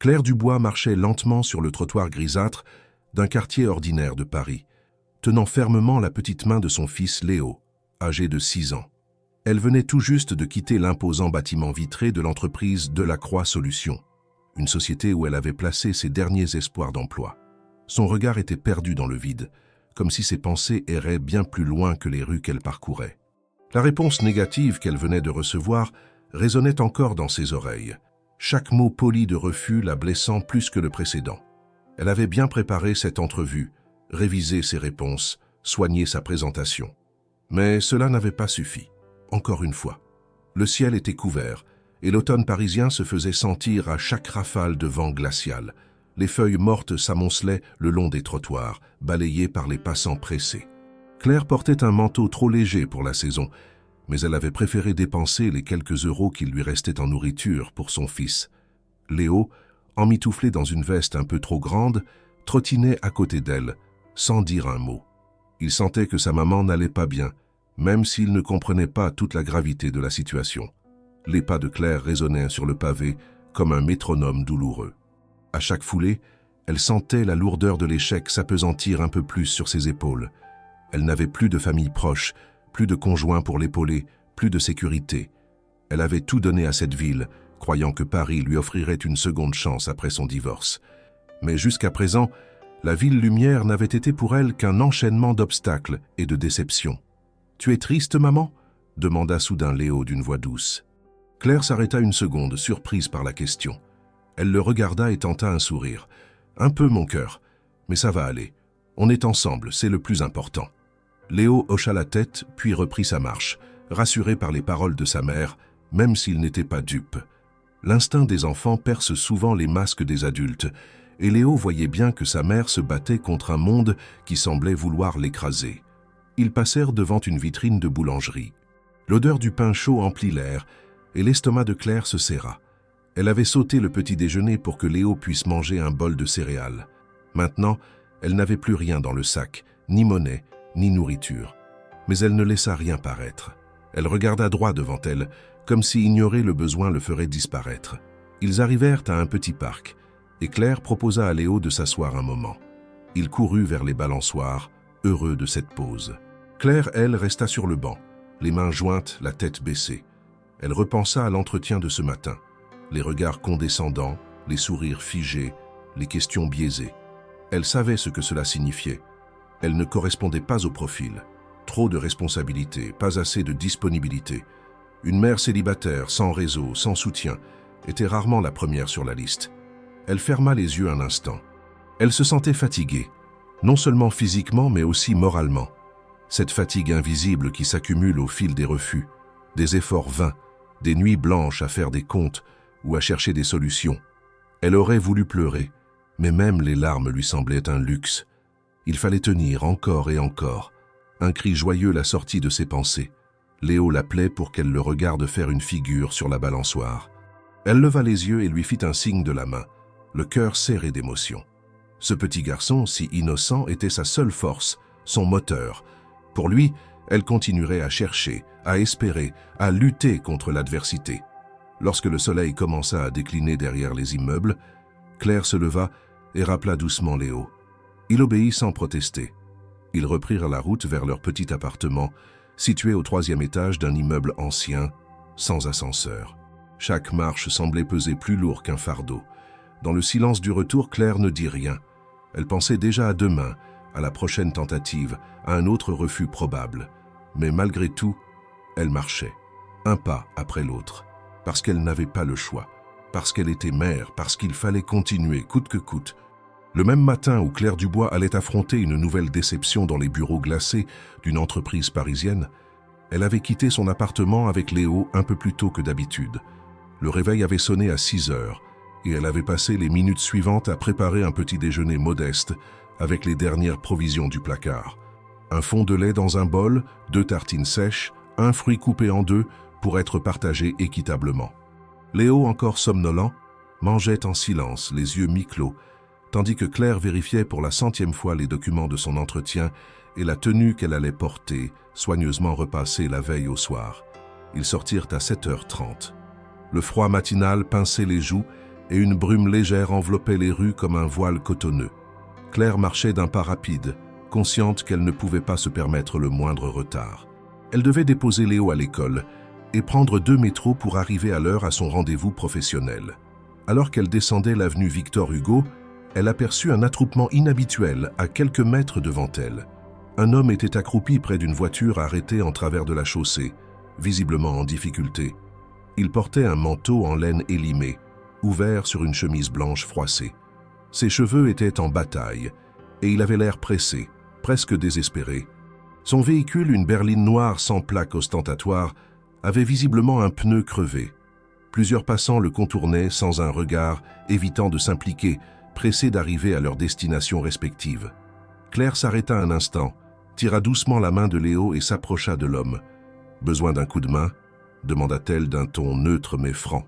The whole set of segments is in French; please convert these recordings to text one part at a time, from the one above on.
Claire Dubois marchait lentement sur le trottoir grisâtre d'un quartier ordinaire de Paris, tenant fermement la petite main de son fils Léo, âgé de 6 ans. Elle venait tout juste de quitter l'imposant bâtiment vitré de l'entreprise Delacroix Solutions, une société où elle avait placé ses derniers espoirs d'emploi. Son regard était perdu dans le vide, comme si ses pensées erraient bien plus loin que les rues qu'elle parcourait. La réponse négative qu'elle venait de recevoir résonnait encore dans ses oreilles, chaque mot poli de refus la blessant plus que le précédent. Elle avait bien préparé cette entrevue, révisé ses réponses, soigné sa présentation. Mais cela n'avait pas suffi. Encore une fois, le ciel était couvert et l'automne parisien se faisait sentir à chaque rafale de vent glacial. Les feuilles mortes s'amoncelaient le long des trottoirs, balayées par les passants pressés. Claire portait un manteau trop léger pour la saison, mais elle avait préféré dépenser les quelques euros qu'il lui restait en nourriture pour son fils. Léo, emmitouflé dans une veste un peu trop grande, trottinait à côté d'elle, sans dire un mot. Il sentait que sa maman n'allait pas bien, même s'il ne comprenait pas toute la gravité de la situation. Les pas de Claire résonnaient sur le pavé comme un métronome douloureux. À chaque foulée, elle sentait la lourdeur de l'échec s'appesantir un peu plus sur ses épaules. Elle n'avait plus de famille proche, plus de conjoint pour l'épauler, plus de sécurité. Elle avait tout donné à cette ville, croyant que Paris lui offrirait une seconde chance après son divorce. Mais jusqu'à présent, la ville lumière n'avait été pour elle qu'un enchaînement d'obstacles et de déceptions. « Tu es triste, maman ?» demanda soudain Léo d'une voix douce. Claire s'arrêta une seconde, surprise par la question. Elle le regarda et tenta un sourire. « Un peu, mon cœur, mais ça va aller. On est ensemble, c'est le plus important. » Léo hocha la tête, puis reprit sa marche, rassuré par les paroles de sa mère, même s'il n'était pas dupe. L'instinct des enfants perce souvent les masques des adultes, et Léo voyait bien que sa mère se battait contre un monde qui semblait vouloir l'écraser. Ils passèrent devant une vitrine de boulangerie. L'odeur du pain chaud emplit l'air, et l'estomac de Claire se serra. Elle avait sauté le petit déjeuner pour que Léo puisse manger un bol de céréales. Maintenant, elle n'avait plus rien dans le sac, ni monnaie, ni nourriture. Mais elle ne laissa rien paraître. Elle regarda droit devant elle, comme si ignorer le besoin le ferait disparaître. Ils arrivèrent à un petit parc, et Claire proposa à Léo de s'asseoir un moment. Il courut vers les balançoires, heureux de cette pause. Claire, elle, resta sur le banc, les mains jointes, la tête baissée. Elle repensa à l'entretien de ce matin, les regards condescendants, les sourires figés, les questions biaisées. Elle savait ce que cela signifiait. Elle ne correspondait pas au profil. Trop de responsabilités, pas assez de disponibilité. Une mère célibataire, sans réseau, sans soutien, était rarement la première sur la liste. Elle ferma les yeux un instant. Elle se sentait fatiguée, non seulement physiquement mais aussi moralement. Cette fatigue invisible qui s'accumule au fil des refus, des efforts vains, des nuits blanches à faire des comptes ou à chercher des solutions. Elle aurait voulu pleurer, mais même les larmes lui semblaient un luxe. Il fallait tenir encore et encore. Un cri joyeux la sortit de ses pensées. Léo l'appelait pour qu'elle le regarde faire une figure sur la balançoire. Elle leva les yeux et lui fit un signe de la main, le cœur serré d'émotion. Ce petit garçon, si innocent, était sa seule force, son moteur. Pour lui, elle continuerait à chercher, à espérer, à lutter contre l'adversité. Lorsque le soleil commença à décliner derrière les immeubles, Claire se leva et rappela doucement Léo. Il obéit sans protester. Ils reprirent la route vers leur petit appartement, situé au 3e étage d'un immeuble ancien, sans ascenseur. Chaque marche semblait peser plus lourd qu'un fardeau. Dans le silence du retour, Claire ne dit rien. Elle pensait déjà à demain, à la prochaine tentative, à un autre refus probable. Mais malgré tout, elle marchait, un pas après l'autre, parce qu'elle n'avait pas le choix, parce qu'elle était mère, parce qu'il fallait continuer, coûte que coûte. Le même matin où Claire Dubois allait affronter une nouvelle déception dans les bureaux glacés d'une entreprise parisienne, elle avait quitté son appartement avec Léo un peu plus tôt que d'habitude. Le réveil avait sonné à 6 heures et elle avait passé les minutes suivantes à préparer un petit déjeuner modeste avec les dernières provisions du placard. Un fond de lait dans un bol, 2 tartines sèches, un fruit coupé en 2 pour être partagé équitablement. Léo, encore somnolent, mangeait en silence, les yeux mi-clos, tandis que Claire vérifiait pour la 100e fois les documents de son entretien et la tenue qu'elle allait porter, soigneusement repassée la veille au soir. Ils sortirent à 7h30. Le froid matinal pinçait les joues et une brume légère enveloppait les rues comme un voile cotonneux. Claire marchait d'un pas rapide, consciente qu'elle ne pouvait pas se permettre le moindre retard. Elle devait déposer Léo à l'école et prendre 2 métros pour arriver à l'heure à son rendez-vous professionnel. Alors qu'elle descendait l'avenue Victor Hugo, elle aperçut un attroupement inhabituel à quelques mètres devant elle. Un homme était accroupi près d'une voiture arrêtée en travers de la chaussée, visiblement en difficulté. Il portait un manteau en laine élimée, ouvert sur une chemise blanche froissée. Ses cheveux étaient en bataille et il avait l'air pressé, presque désespéré. Son véhicule, une berline noire sans plaque ostentatoire, avait visiblement un pneu crevé. Plusieurs passants le contournaient sans un regard, évitant de s'impliquer, pressés d'arriver à leur destination respective. Claire s'arrêta un instant, tira doucement la main de Léo et s'approcha de l'homme. « Besoin d'un coup de main ?» demanda-t-elle d'un ton neutre mais franc.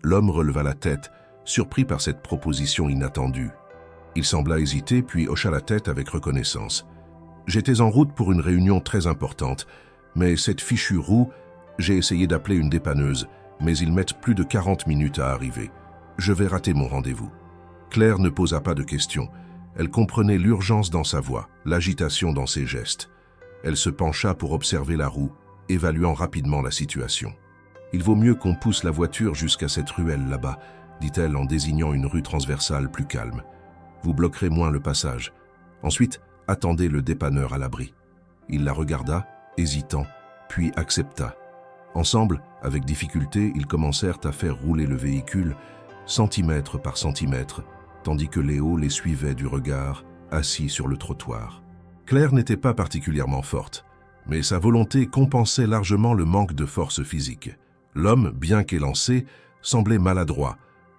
L'homme releva la tête, surpris par cette proposition inattendue. Il sembla hésiter, puis hocha la tête avec reconnaissance. « J'étais en route pour une réunion très importante, mais cette fichue roue, j'ai essayé d'appeler une dépanneuse, mais ils mettent plus de 40 minutes à arriver. Je vais rater mon rendez-vous. » Claire ne posa pas de questions. Elle comprenait l'urgence dans sa voix, l'agitation dans ses gestes. Elle se pencha pour observer la roue, évaluant rapidement la situation. « Il vaut mieux qu'on pousse la voiture jusqu'à cette ruelle là-bas, » dit-elle en désignant une rue transversale plus calme. « Vous bloquerez moins le passage. Ensuite, attendez le dépanneur à l'abri. » Il la regarda, hésitant, puis accepta. Ensemble, avec difficulté, ils commencèrent à faire rouler le véhicule, centimètre par centimètre, tandis que Léo les suivait du regard, assis sur le trottoir. Claire n'était pas particulièrement forte, mais sa volonté compensait largement le manque de force physique. L'homme, bien qu'élancé, semblait maladroit,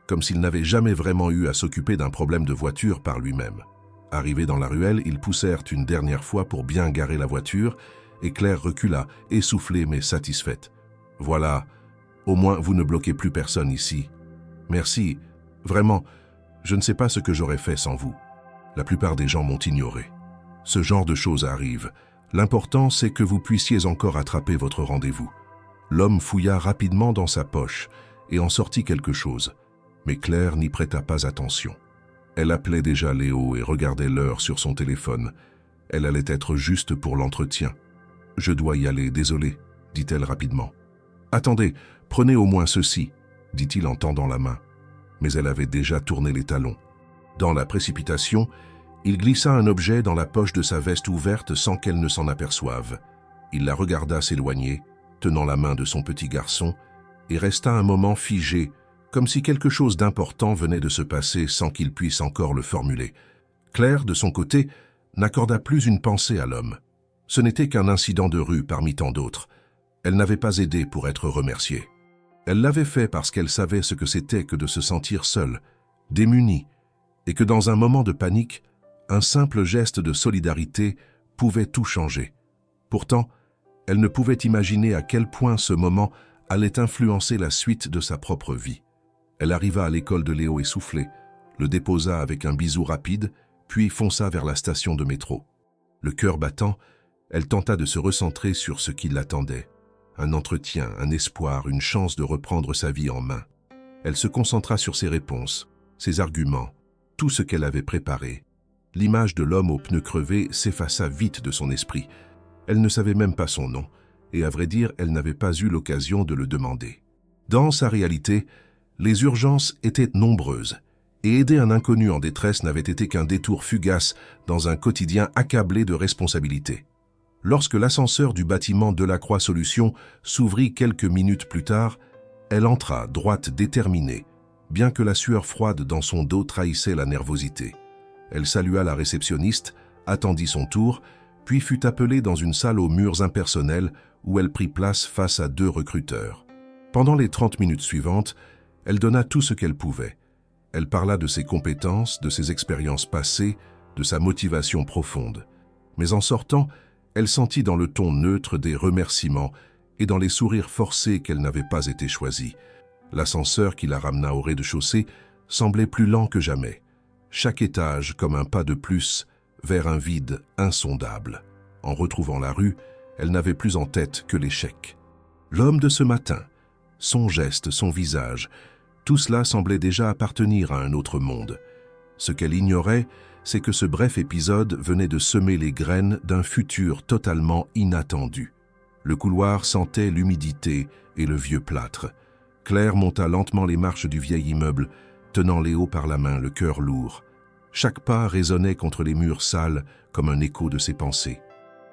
comme s'il n'avait jamais vraiment eu à s'occuper d'un problème de voiture par lui-même. Arrivés dans la ruelle, ils poussèrent une dernière fois pour bien garer la voiture, et Claire recula, essoufflée mais satisfaite. « Voilà, au moins vous ne bloquez plus personne ici. Merci, vraiment, je ne sais pas ce que j'aurais fait sans vous. La plupart des gens m'ont ignoré. Ce genre de choses arrive. L'important, c'est que vous puissiez encore attraper votre rendez-vous. » L'homme fouilla rapidement dans sa poche et en sortit quelque chose, mais Claire n'y prêta pas attention. Elle appelait déjà Léo et regardait l'heure sur son téléphone. Elle allait être juste pour l'entretien. « Je dois y aller, désolé, » dit-elle rapidement. « Attendez, prenez au moins ceci, » dit-il en tendant la main. Mais elle avait déjà tourné les talons. Dans la précipitation, il glissa un objet dans la poche de sa veste ouverte sans qu'elle ne s'en aperçoive. Il la regarda s'éloigner, tenant la main de son petit garçon, et resta un moment figé, comme si quelque chose d'important venait de se passer sans qu'il puisse encore le formuler. Claire, de son côté, n'accorda plus une pensée à l'homme. Ce n'était qu'un incident de rue parmi tant d'autres. Elle n'avait pas aidé pour être remerciée. Elle l'avait fait parce qu'elle savait ce que c'était que de se sentir seule, démunie, et que dans un moment de panique, un simple geste de solidarité pouvait tout changer. Pourtant, elle ne pouvait imaginer à quel point ce moment allait influencer la suite de sa propre vie. Elle arriva à l'école de Léo essoufflée, le déposa avec un bisou rapide, puis fonça vers la station de métro. Le cœur battant, elle tenta de se recentrer sur ce qui l'attendait. Un entretien, un espoir, une chance de reprendre sa vie en main. Elle se concentra sur ses réponses, ses arguments, tout ce qu'elle avait préparé. L'image de l'homme aux pneus crevés s'effaça vite de son esprit. Elle ne savait même pas son nom, et à vrai dire, elle n'avait pas eu l'occasion de le demander. Dans sa réalité, les urgences étaient nombreuses, et aider un inconnu en détresse n'avait été qu'un détour fugace dans un quotidien accablé de responsabilités. Lorsque l'ascenseur du bâtiment Delacroix Solutions s'ouvrit quelques minutes plus tard, elle entra, droite, déterminée, bien que la sueur froide dans son dos trahissait la nervosité. Elle salua la réceptionniste, attendit son tour, puis fut appelée dans une salle aux murs impersonnels où elle prit place face à 2 recruteurs. Pendant les 30 minutes suivantes, elle donna tout ce qu'elle pouvait. Elle parla de ses compétences, de ses expériences passées, de sa motivation profonde. Mais en sortant, elle sentit dans le ton neutre des remerciements et dans les sourires forcés qu'elle n'avait pas été choisie. L'ascenseur qui la ramena au rez-de-chaussée semblait plus lent que jamais. Chaque étage comme un pas de plus vers un vide insondable. En retrouvant la rue, elle n'avait plus en tête que l'échec. L'homme de ce matin, son geste, son visage, Tout cela semblait déjà appartenir à un autre monde. Ce qu'elle ignorait, c'est que ce bref épisode venait de semer les graines d'un futur totalement inattendu. Le couloir sentait l'humidité et le vieux plâtre. Claire monta lentement les marches du vieil immeuble, tenant Léo par la main, le cœur lourd. Chaque pas résonnait contre les murs sales comme un écho de ses pensées.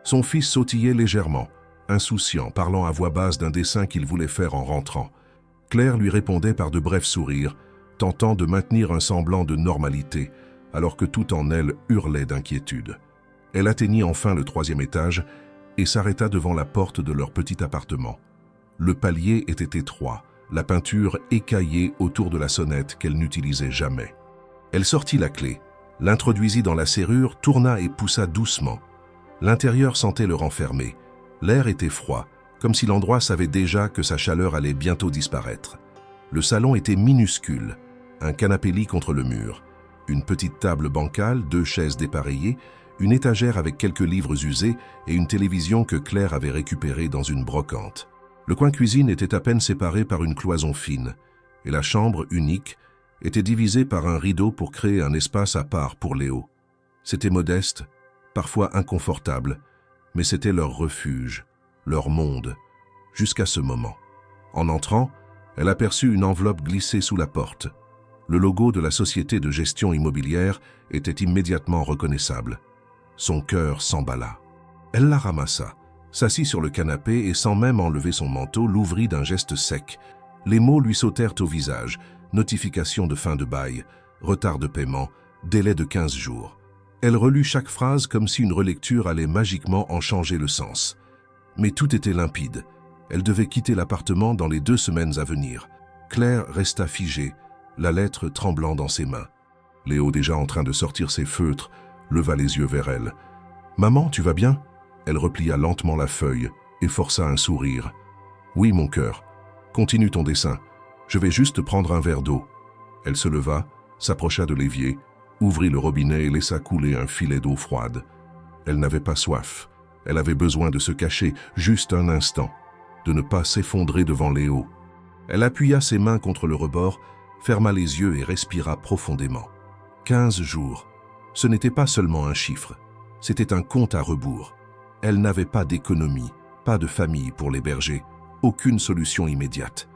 Son fils sautillait légèrement, insouciant, parlant à voix basse d'un dessin qu'il voulait faire en rentrant. Claire lui répondait par de brefs sourires, tentant de maintenir un semblant de normalité, alors que tout en elle hurlait d'inquiétude. Elle atteignit enfin le 3e étage et s'arrêta devant la porte de leur petit appartement. Le palier était étroit, la peinture écaillée autour de la sonnette qu'elle n'utilisait jamais. Elle sortit la clé, l'introduisit dans la serrure, tourna et poussa doucement. L'intérieur sentait le renfermer. L'air était froid, comme si l'endroit savait déjà que sa chaleur allait bientôt disparaître. Le salon était minuscule, un canapé-lit contre le mur, une petite table bancale, 2 chaises dépareillées, une étagère avec quelques livres usés et une télévision que Claire avait récupérée dans une brocante. Le coin cuisine était à peine séparé par une cloison fine, et la chambre, unique, était divisée par un rideau pour créer un espace à part pour Léo. C'était modeste, parfois inconfortable, mais c'était leur refuge, leur monde, jusqu'à ce moment. En entrant, elle aperçut une enveloppe glissée sous la porte. Le logo de la société de gestion immobilière était immédiatement reconnaissable. Son cœur s'emballa. Elle la ramassa, s'assit sur le canapé et sans même enlever son manteau, l'ouvrit d'un geste sec. Les mots lui sautèrent au visage. Notification de fin de bail, retard de paiement, délai de 15 jours. Elle relut chaque phrase comme si une relecture allait magiquement en changer le sens. Mais tout était limpide. Elle devait quitter l'appartement dans les 2 semaines à venir. Claire resta figée, la lettre tremblant dans ses mains. Léo, déjà en train de sortir ses feutres, leva les yeux vers elle. « Maman, tu vas bien ?» Elle replia lentement la feuille et força un sourire. « Oui, mon cœur. Continue ton dessin. Je vais juste prendre un verre d'eau. » Elle se leva, s'approcha de l'évier, ouvrit le robinet et laissa couler un filet d'eau froide. Elle n'avait pas soif. Elle avait besoin de se cacher juste un instant, de ne pas s'effondrer devant Léo. Elle appuya ses mains contre le rebord, ferma les yeux et respira profondément. 15 jours. Ce n'était pas seulement un chiffre, c'était un compte à rebours. Elle n'avait pas d'économie, pas de famille pour l'héberger, aucune solution immédiate.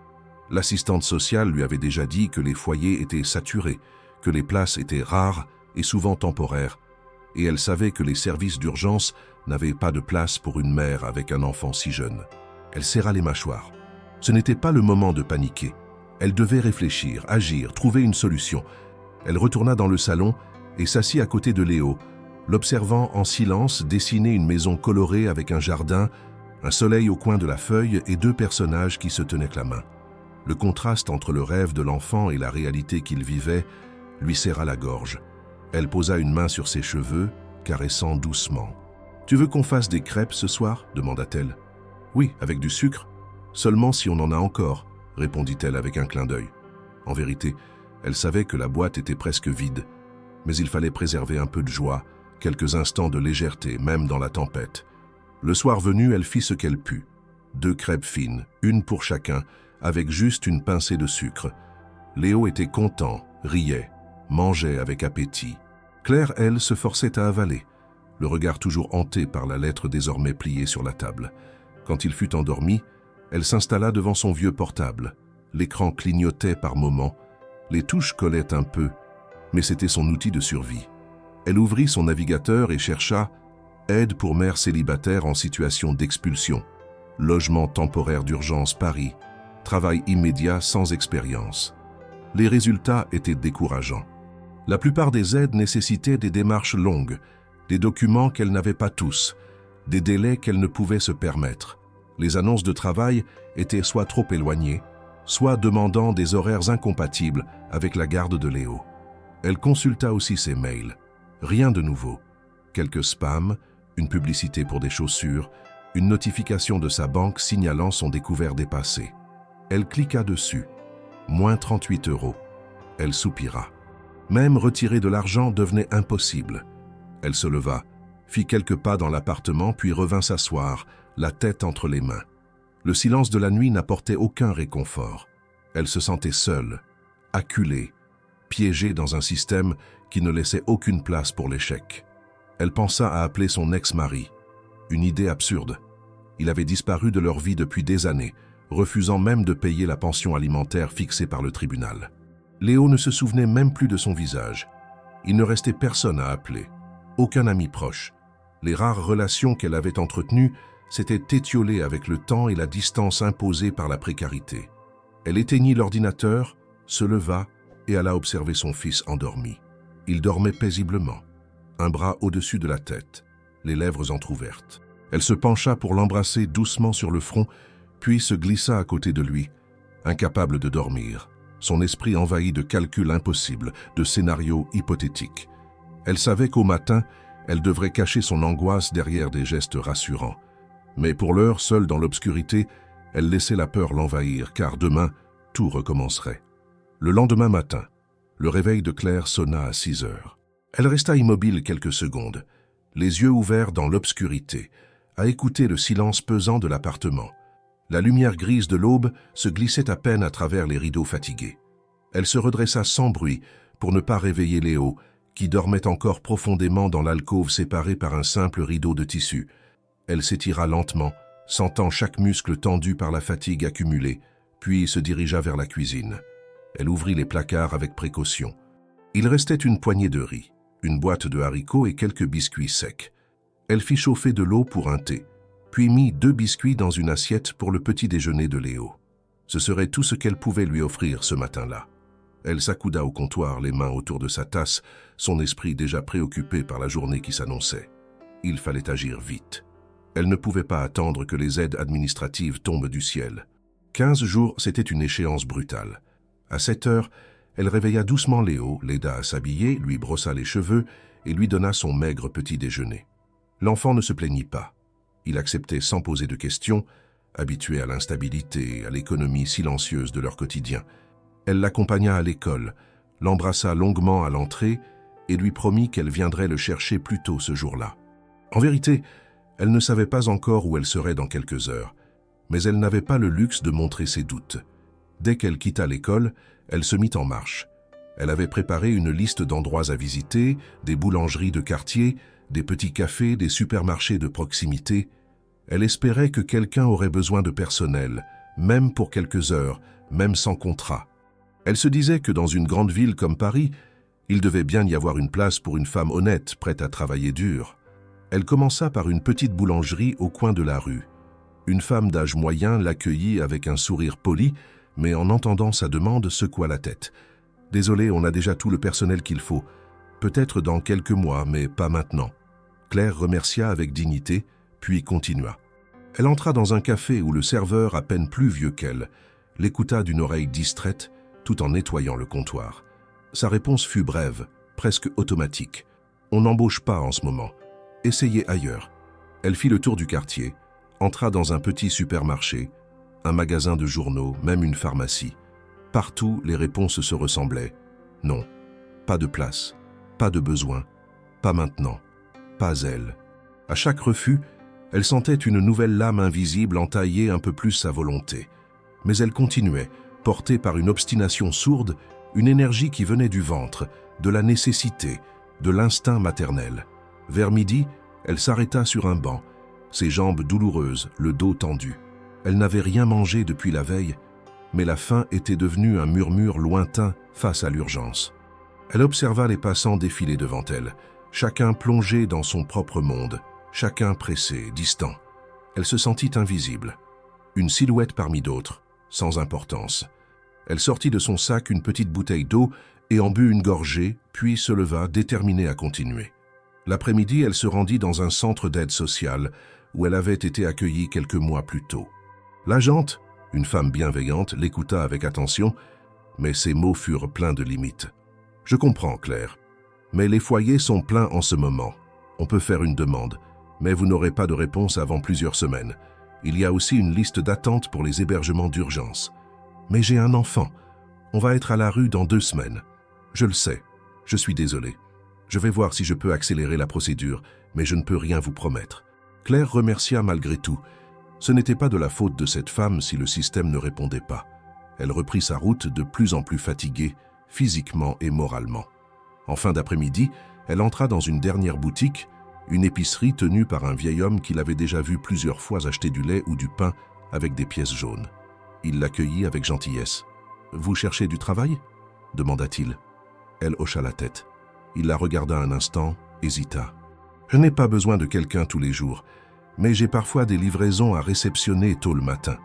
L'assistante sociale lui avait déjà dit que les foyers étaient saturés, que les places étaient rares et souvent temporaires, et elle savait que les services d'urgence n'avaient pas de place pour une mère avec un enfant si jeune. Elle serra les mâchoires. Ce n'était pas le moment de paniquer. Elle devait réfléchir, agir, trouver une solution. Elle retourna dans le salon et s'assit à côté de Léo, l'observant en silence dessiner une maison colorée avec un jardin, un soleil au coin de la feuille et 2 personnages qui se tenaient la main. Le contraste entre le rêve de l'enfant et la réalité qu'il vivait lui serra la gorge. Elle posa une main sur ses cheveux, caressant doucement. « Tu veux qu'on fasse des crêpes ce soir ?» demanda-t-elle. « Oui, avec du sucre. Seulement si on en a encore, » répondit-elle avec un clin d'œil. En vérité, elle savait que la boîte était presque vide, mais il fallait préserver un peu de joie, quelques instants de légèreté, même dans la tempête. Le soir venu, elle fit ce qu'elle put. 2 crêpes fines, une pour chacun, avec juste une pincée de sucre. Léo était content, riait, mangeait avec appétit. Claire, elle, se forçait à avaler, le regard toujours hanté par la lettre désormais pliée sur la table. Quand il fut endormi, elle s'installa devant son vieux portable. L'écran clignotait par moments, les touches collaient un peu, mais c'était son outil de survie. Elle ouvrit son navigateur et chercha « Aide pour mère célibataire en situation d'expulsion »,« Logement temporaire d'urgence Paris »,« Travail immédiat sans expérience ». Les résultats étaient décourageants. La plupart des aides nécessitaient des démarches longues, des documents qu'elle n'avait pas tous, des délais qu'elle ne pouvait se permettre. Les annonces de travail étaient soit trop éloignées, soit demandant des horaires incompatibles avec la garde de Léo. Elle consulta aussi ses mails. Rien de nouveau. Quelques spams, une publicité pour des chaussures, une notification de sa banque signalant son découvert dépassé. Elle cliqua dessus. Moins 38 €. Elle soupira. Même retirer de l'argent devenait impossible. Elle se leva, fit quelques pas dans l'appartement puis revint s'asseoir, la tête entre les mains. Le silence de la nuit n'apportait aucun réconfort. Elle se sentait seule, acculée, piégée dans un système qui ne laissait aucune place pour l'échec. Elle pensa à appeler son ex-mari. Une idée absurde. Il avait disparu de leur vie depuis des années, refusant même de payer la pension alimentaire fixée par le tribunal. Léo ne se souvenait même plus de son visage. Il ne restait personne à appeler, aucun ami proche. Les rares relations qu'elle avait entretenues s'étaient étiolées avec le temps et la distance imposée par la précarité. Elle éteignit l'ordinateur, se leva et alla observer son fils endormi. Il dormait paisiblement, un bras au-dessus de la tête, les lèvres entr'ouvertes. Elle se pencha pour l'embrasser doucement sur le front, puis se glissa à côté de lui, incapable de dormir, son esprit envahi de calculs impossibles, de scénarios hypothétiques. Elle savait qu'au matin, elle devrait cacher son angoisse derrière des gestes rassurants. Mais pour l'heure, seule dans l'obscurité, elle laissait la peur l'envahir, car demain, tout recommencerait. Le lendemain matin, le réveil de Claire sonna à 6 heures. Elle resta immobile quelques secondes, les yeux ouverts dans l'obscurité, à écouter le silence pesant de l'appartement. La lumière grise de l'aube se glissait à peine à travers les rideaux fatigués. Elle se redressa sans bruit pour ne pas réveiller Léo, qui dormait encore profondément dans l'alcôve séparée par un simple rideau de tissu. Elle s'étira lentement, sentant chaque muscle tendu par la fatigue accumulée, puis se dirigea vers la cuisine. Elle ouvrit les placards avec précaution. Il restait une poignée de riz, une boîte de haricots et quelques biscuits secs. Elle fit chauffer de l'eau pour un thé, puis mit 2 biscuits dans une assiette pour le petit déjeuner de Léo. Ce serait tout ce qu'elle pouvait lui offrir ce matin-là. Elle s'accouda au comptoir, les mains autour de sa tasse, son esprit déjà préoccupé par la journée qui s'annonçait. Il fallait agir vite. Elle ne pouvait pas attendre que les aides administratives tombent du ciel. 15 jours, c'était une échéance brutale. À 7 heures, elle réveilla doucement Léo, l'aida à s'habiller, lui brossa les cheveux et lui donna son maigre petit déjeuner. L'enfant ne se plaignit pas. Il acceptait sans poser de questions, habitué à l'instabilité et à l'économie silencieuse de leur quotidien. Elle l'accompagna à l'école, l'embrassa longuement à l'entrée et lui promit qu'elle viendrait le chercher plus tôt ce jour-là. En vérité, elle ne savait pas encore où elle serait dans quelques heures, mais elle n'avait pas le luxe de montrer ses doutes. Dès qu'elle quitta l'école, elle se mit en marche. Elle avait préparé une liste d'endroits à visiter, des boulangeries de quartier, des petits cafés, des supermarchés de proximité. Elle espérait que quelqu'un aurait besoin de personnel, même pour quelques heures, même sans contrat. Elle se disait que dans une grande ville comme Paris, il devait bien y avoir une place pour une femme honnête, prête à travailler dur. Elle commença par une petite boulangerie au coin de la rue. Une femme d'âge moyen l'accueillit avec un sourire poli, mais en entendant sa demande, secoua la tête. « Désolé, on a déjà tout le personnel qu'il faut. Peut-être dans quelques mois, mais pas maintenant. » Claire remercia avec dignité, puis continua. Elle entra dans un café où le serveur, à peine plus vieux qu'elle, l'écouta d'une oreille distraite, tout en nettoyant le comptoir. Sa réponse fut brève, presque automatique. « On n'embauche pas en ce moment. Essayez ailleurs. » Elle fit le tour du quartier, entra dans un petit supermarché, un magasin de journaux, même une pharmacie. Partout, les réponses se ressemblaient. Non, pas de place, pas de besoin, pas maintenant, pas elle. À chaque refus, elle sentait une nouvelle lame invisible entailler un peu plus sa volonté. Mais elle continuait, portée par une obstination sourde, une énergie qui venait du ventre, de la nécessité, de l'instinct maternel. Vers midi, elle s'arrêta sur un banc, ses jambes douloureuses, le dos tendu. Elle n'avait rien mangé depuis la veille, mais la faim était devenue un murmure lointain face à l'urgence. Elle observa les passants défiler devant elle, chacun plongé dans son propre monde, chacun pressé, distant. Elle se sentit invisible, une silhouette parmi d'autres, sans importance. Elle sortit de son sac une petite bouteille d'eau et en but une gorgée, puis se leva, déterminée à continuer. L'après-midi, elle se rendit dans un centre d'aide sociale où elle avait été accueillie quelques mois plus tôt. L'agente, une femme bienveillante, l'écouta avec attention, mais ses mots furent pleins de limites. « Je comprends, Claire, mais les foyers sont pleins en ce moment. On peut faire une demande, mais vous n'aurez pas de réponse avant plusieurs semaines. Il y a aussi une liste d'attente pour les hébergements d'urgence. Mais j'ai un enfant. On va être à la rue dans 2 semaines. Je le sais. Je suis désolé. Je vais voir si je peux accélérer la procédure, mais je ne peux rien vous promettre. » Claire remercia malgré tout. Ce n'était pas de la faute de cette femme si le système ne répondait pas. Elle reprit sa route de plus en plus fatiguée, physiquement et moralement. En fin d'après-midi, elle entra dans une dernière boutique, une épicerie tenue par un vieil homme qu'il avait déjà vu plusieurs fois acheter du lait ou du pain avec des pièces jaunes. Il l'accueillit avec gentillesse. « Vous cherchez du travail ?» demanda-t-il. Elle hocha la tête. Il la regarda un instant, hésita. « Je n'ai pas besoin de quelqu'un tous les jours, mais j'ai parfois des livraisons à réceptionner tôt le matin.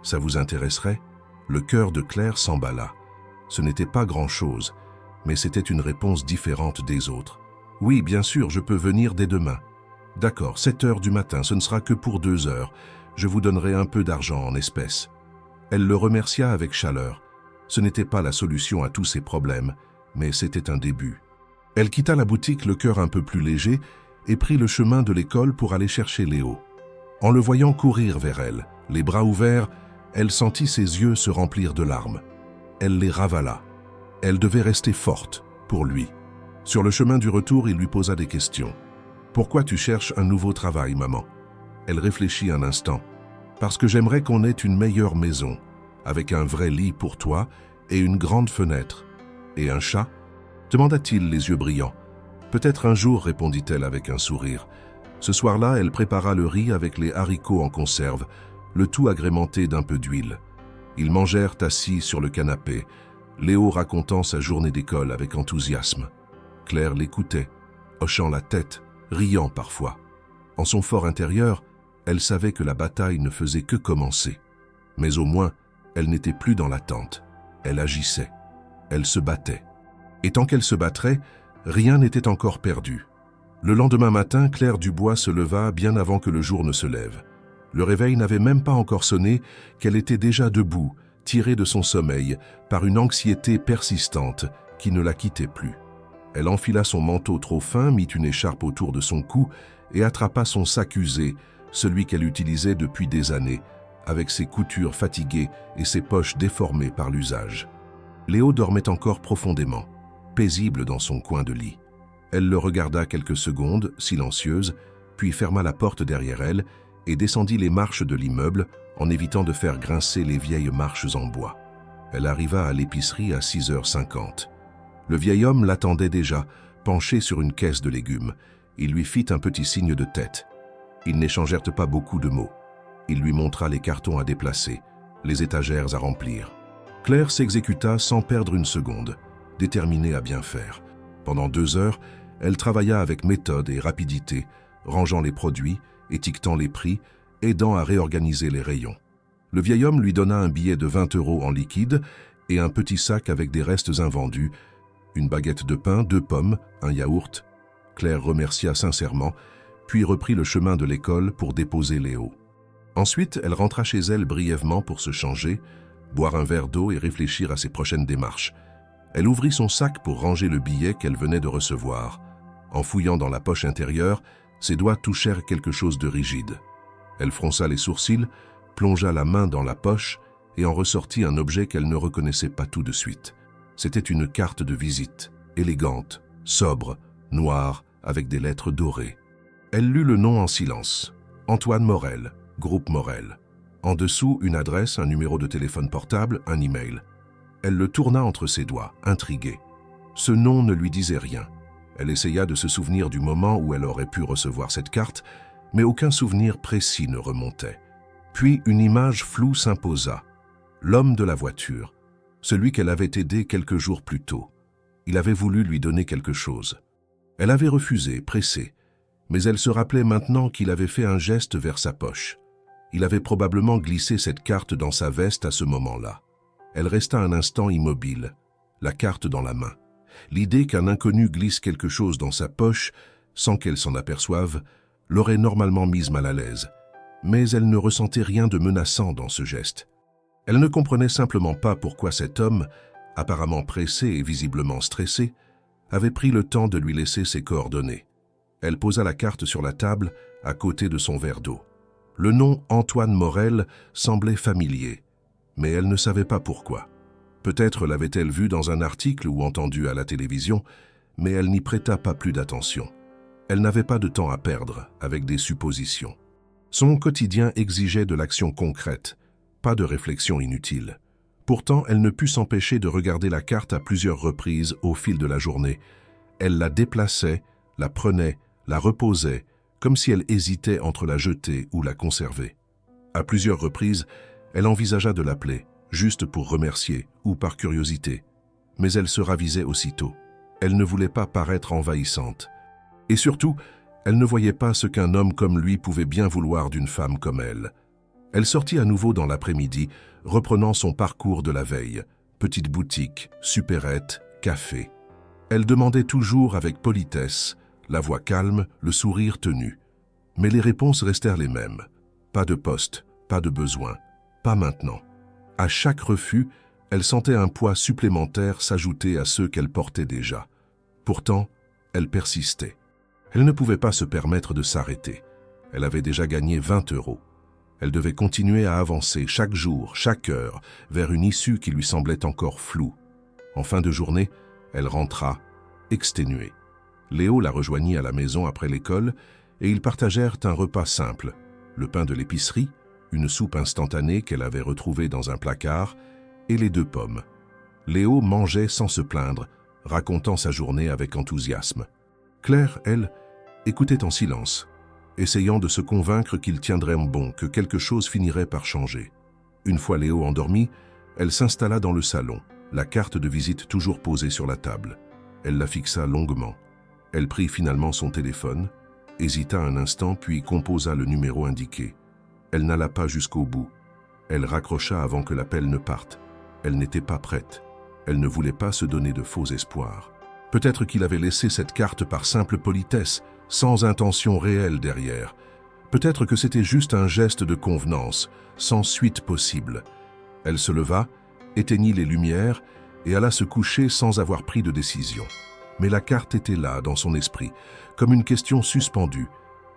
Ça vous intéresserait ?» Le cœur de Claire s'emballa. Ce n'était pas grand-chose, mais c'était une réponse différente des autres. « Oui, bien sûr, je peux venir dès demain. »« D'accord, 7 heures du matin, ce ne sera que pour 2 heures. Je vous donnerai un peu d'argent en espèces. » Elle le remercia avec chaleur. Ce n'était pas la solution à tous ses problèmes, mais c'était un début. Elle quitta la boutique le cœur un peu plus léger et prit le chemin de l'école pour aller chercher Léo. En le voyant courir vers elle, les bras ouverts, elle sentit ses yeux se remplir de larmes. Elle les ravala. Elle devait rester forte, pour lui. Sur le chemin du retour, il lui posa des questions. « Pourquoi tu cherches un nouveau travail, maman ?» Elle réfléchit un instant. « Parce que j'aimerais qu'on ait une meilleure maison, avec un vrai lit pour toi et une grande fenêtre. Et un chat ?» demanda-t-il les yeux brillants. « Peut-être un jour, répondit-elle avec un sourire. Ce soir-là, elle prépara le riz avec les haricots en conserve, le tout agrémenté d'un peu d'huile. Ils mangèrent assis sur le canapé, Léo racontant sa journée d'école avec enthousiasme. Claire l'écoutait, hochant la tête, riant parfois. En son fort intérieur, elle savait que la bataille ne faisait que commencer. Mais au moins, elle n'était plus dans l'attente. Elle agissait. Elle se battait. Et tant qu'elle se battrait, rien n'était encore perdu. Le lendemain matin, Claire Dubois se leva bien avant que le jour ne se lève. Le réveil n'avait même pas encore sonné qu'elle était déjà debout, tirée de son sommeil par une anxiété persistante qui ne la quittait plus. Elle enfila son manteau trop fin, mit une écharpe autour de son cou et attrapa son sac usé, celui qu'elle utilisait depuis des années, avec ses coutures fatiguées et ses poches déformées par l'usage. Léo dormait encore profondément, paisible dans son coin de lit. Elle le regarda quelques secondes, silencieuse, puis ferma la porte derrière elle et descendit les marches de l'immeuble en évitant de faire grincer les vieilles marches en bois. Elle arriva à l'épicerie à 6h50. Le vieil homme l'attendait déjà, penché sur une caisse de légumes. Il lui fit un petit signe de tête. Ils n'échangèrent pas beaucoup de mots. Il lui montra les cartons à déplacer, les étagères à remplir. Claire s'exécuta sans perdre une seconde, déterminée à bien faire. Pendant 2 heures, elle travailla avec méthode et rapidité, rangeant les produits, étiquetant les prix, aidant à réorganiser les rayons. Le vieil homme lui donna un billet de 20 € en liquide et un petit sac avec des restes invendus, une baguette de pain, 2 pommes, un yaourt. Claire remercia sincèrement, puis reprit le chemin de l'école pour déposer Léo. Ensuite, elle rentra chez elle brièvement pour se changer, boire un verre d'eau et réfléchir à ses prochaines démarches. Elle ouvrit son sac pour ranger le billet qu'elle venait de recevoir. En fouillant dans la poche intérieure, ses doigts touchèrent quelque chose de rigide. Elle fronça les sourcils, plongea la main dans la poche et en ressortit un objet qu'elle ne reconnaissait pas tout de suite. C'était une carte de visite, élégante, sobre, noire, avec des lettres dorées. Elle lut le nom en silence. Antoine Morel, groupe Morel. En dessous, une adresse, un numéro de téléphone portable, un email. Elle le tourna entre ses doigts, intriguée. Ce nom ne lui disait rien. Elle essaya de se souvenir du moment où elle aurait pu recevoir cette carte, mais aucun souvenir précis ne remontait. Puis une image floue s'imposa. L'homme de la voiture, celui qu'elle avait aidé quelques jours plus tôt. Il avait voulu lui donner quelque chose. Elle avait refusé, pressée, mais elle se rappelait maintenant qu'il avait fait un geste vers sa poche. Il avait probablement glissé cette carte dans sa veste à ce moment-là. Elle resta un instant immobile, la carte dans la main. L'idée qu'un inconnu glisse quelque chose dans sa poche, sans qu'elle s'en aperçoive, l'aurait normalement mise mal à l'aise. Mais elle ne ressentait rien de menaçant dans ce geste. Elle ne comprenait simplement pas pourquoi cet homme, apparemment pressé et visiblement stressé, avait pris le temps de lui laisser ses coordonnées. Elle posa la carte sur la table, à côté de son verre d'eau. Le nom Antoine Morel semblait familier, mais elle ne savait pas pourquoi. Peut-être l'avait-elle vu dans un article ou entendu à la télévision, mais elle n'y prêta pas plus d'attention. Elle n'avait pas de temps à perdre avec des suppositions. Son quotidien exigeait de l'action concrète, pas de réflexion inutile. Pourtant, elle ne put s'empêcher de regarder la carte à plusieurs reprises au fil de la journée. Elle la déplaçait, la prenait, la reposait, comme si elle hésitait entre la jeter ou la conserver. À plusieurs reprises, elle envisagea de l'appeler, juste pour remercier ou par curiosité. Mais elle se ravisait aussitôt. Elle ne voulait pas paraître envahissante. Et surtout, elle ne voyait pas ce qu'un homme comme lui pouvait bien vouloir d'une femme comme elle. Elle sortit à nouveau dans l'après-midi, reprenant son parcours de la veille. Petite boutique, supérette, café. Elle demandait toujours avec politesse, la voix calme, le sourire tenu. Mais les réponses restèrent les mêmes. Pas de poste, pas de besoin, pas maintenant. À chaque refus, elle sentait un poids supplémentaire s'ajouter à ceux qu'elle portait déjà. Pourtant, elle persistait. Elle ne pouvait pas se permettre de s'arrêter. Elle avait déjà gagné 20 €. Elle devait continuer à avancer chaque jour, chaque heure, vers une issue qui lui semblait encore floue. En fin de journée, elle rentra, exténuée. Léo la rejoignit à la maison après l'école et ils partagèrent un repas simple. Le pain de l'épicerie, une soupe instantanée qu'elle avait retrouvée dans un placard et les 2 pommes. Léo mangeait sans se plaindre, racontant sa journée avec enthousiasme. Claire, elle, écoutait en silence, essayant de se convaincre qu'il tiendrait bon, que quelque chose finirait par changer. Une fois Léo endormi, elle s'installa dans le salon, la carte de visite toujours posée sur la table. Elle la fixa longuement. Elle prit finalement son téléphone, hésita un instant puis composa le numéro indiqué. Elle n'alla pas jusqu'au bout. Elle raccrocha avant que l'appel ne parte. Elle n'était pas prête. Elle ne voulait pas se donner de faux espoirs. Peut-être qu'il avait laissé cette carte par simple politesse, sans intention réelle derrière. Peut-être que c'était juste un geste de convenance, sans suite possible. Elle se leva, éteignit les lumières et alla se coucher sans avoir pris de décision. Mais la carte était là, dans son esprit, comme une question suspendue.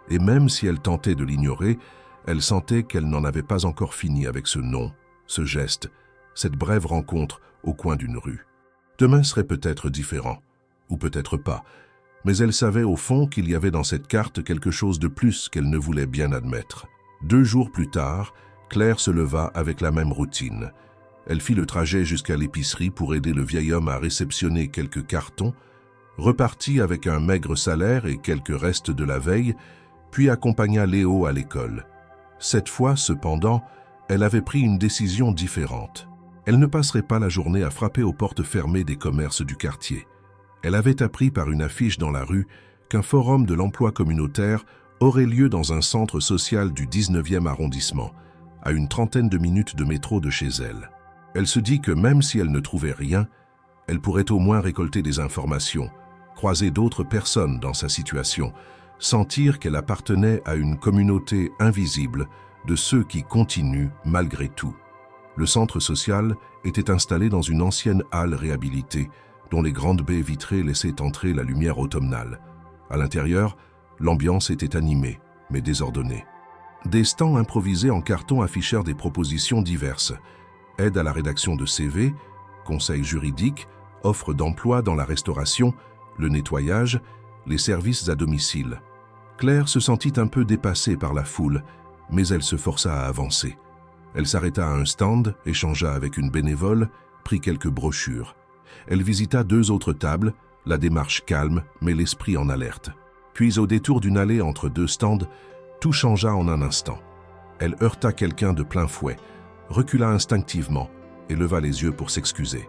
Et même si elle tentait de l'ignorer, elle sentait qu'elle n'en avait pas encore fini avec ce nom, ce geste, cette brève rencontre au coin d'une rue. Demain serait peut-être différent, ou peut-être pas, mais elle savait au fond qu'il y avait dans cette carte quelque chose de plus qu'elle ne voulait bien admettre. 2 jours plus tard, Claire se leva avec la même routine. Elle fit le trajet jusqu'à l'épicerie pour aider le vieil homme à réceptionner quelques cartons, repartit avec un maigre salaire et quelques restes de la veille, puis accompagna Léo à l'école. Cette fois, cependant, elle avait pris une décision différente. Elle ne passerait pas la journée à frapper aux portes fermées des commerces du quartier. Elle avait appris par une affiche dans la rue qu'un forum de l'emploi communautaire aurait lieu dans un centre social du 19e arrondissement, à une 30aine de minutes de métro de chez elle. Elle se dit que même si elle ne trouvait rien, elle pourrait au moins récolter des informations, croiser d'autres personnes dans sa situation, sentir qu'elle appartenait à une communauté invisible de ceux qui continuent malgré tout. Le centre social était installé dans une ancienne halle réhabilitée, dont les grandes baies vitrées laissaient entrer la lumière automnale. À l'intérieur, l'ambiance était animée, mais désordonnée. Des stands improvisés en carton affichèrent des propositions diverses. Aide à la rédaction de CV, conseils juridiques, offres d'emploi dans la restauration, le nettoyage, les services à domicile. Claire se sentit un peu dépassée par la foule, mais elle se força à avancer. Elle s'arrêta à un stand, échangea avec une bénévole, prit quelques brochures. Elle visita 2 autres tables, la démarche calme, mais l'esprit en alerte. Puis au détour d'une allée entre 2 stands, tout changea en un instant. Elle heurta quelqu'un de plein fouet, recula instinctivement et leva les yeux pour s'excuser.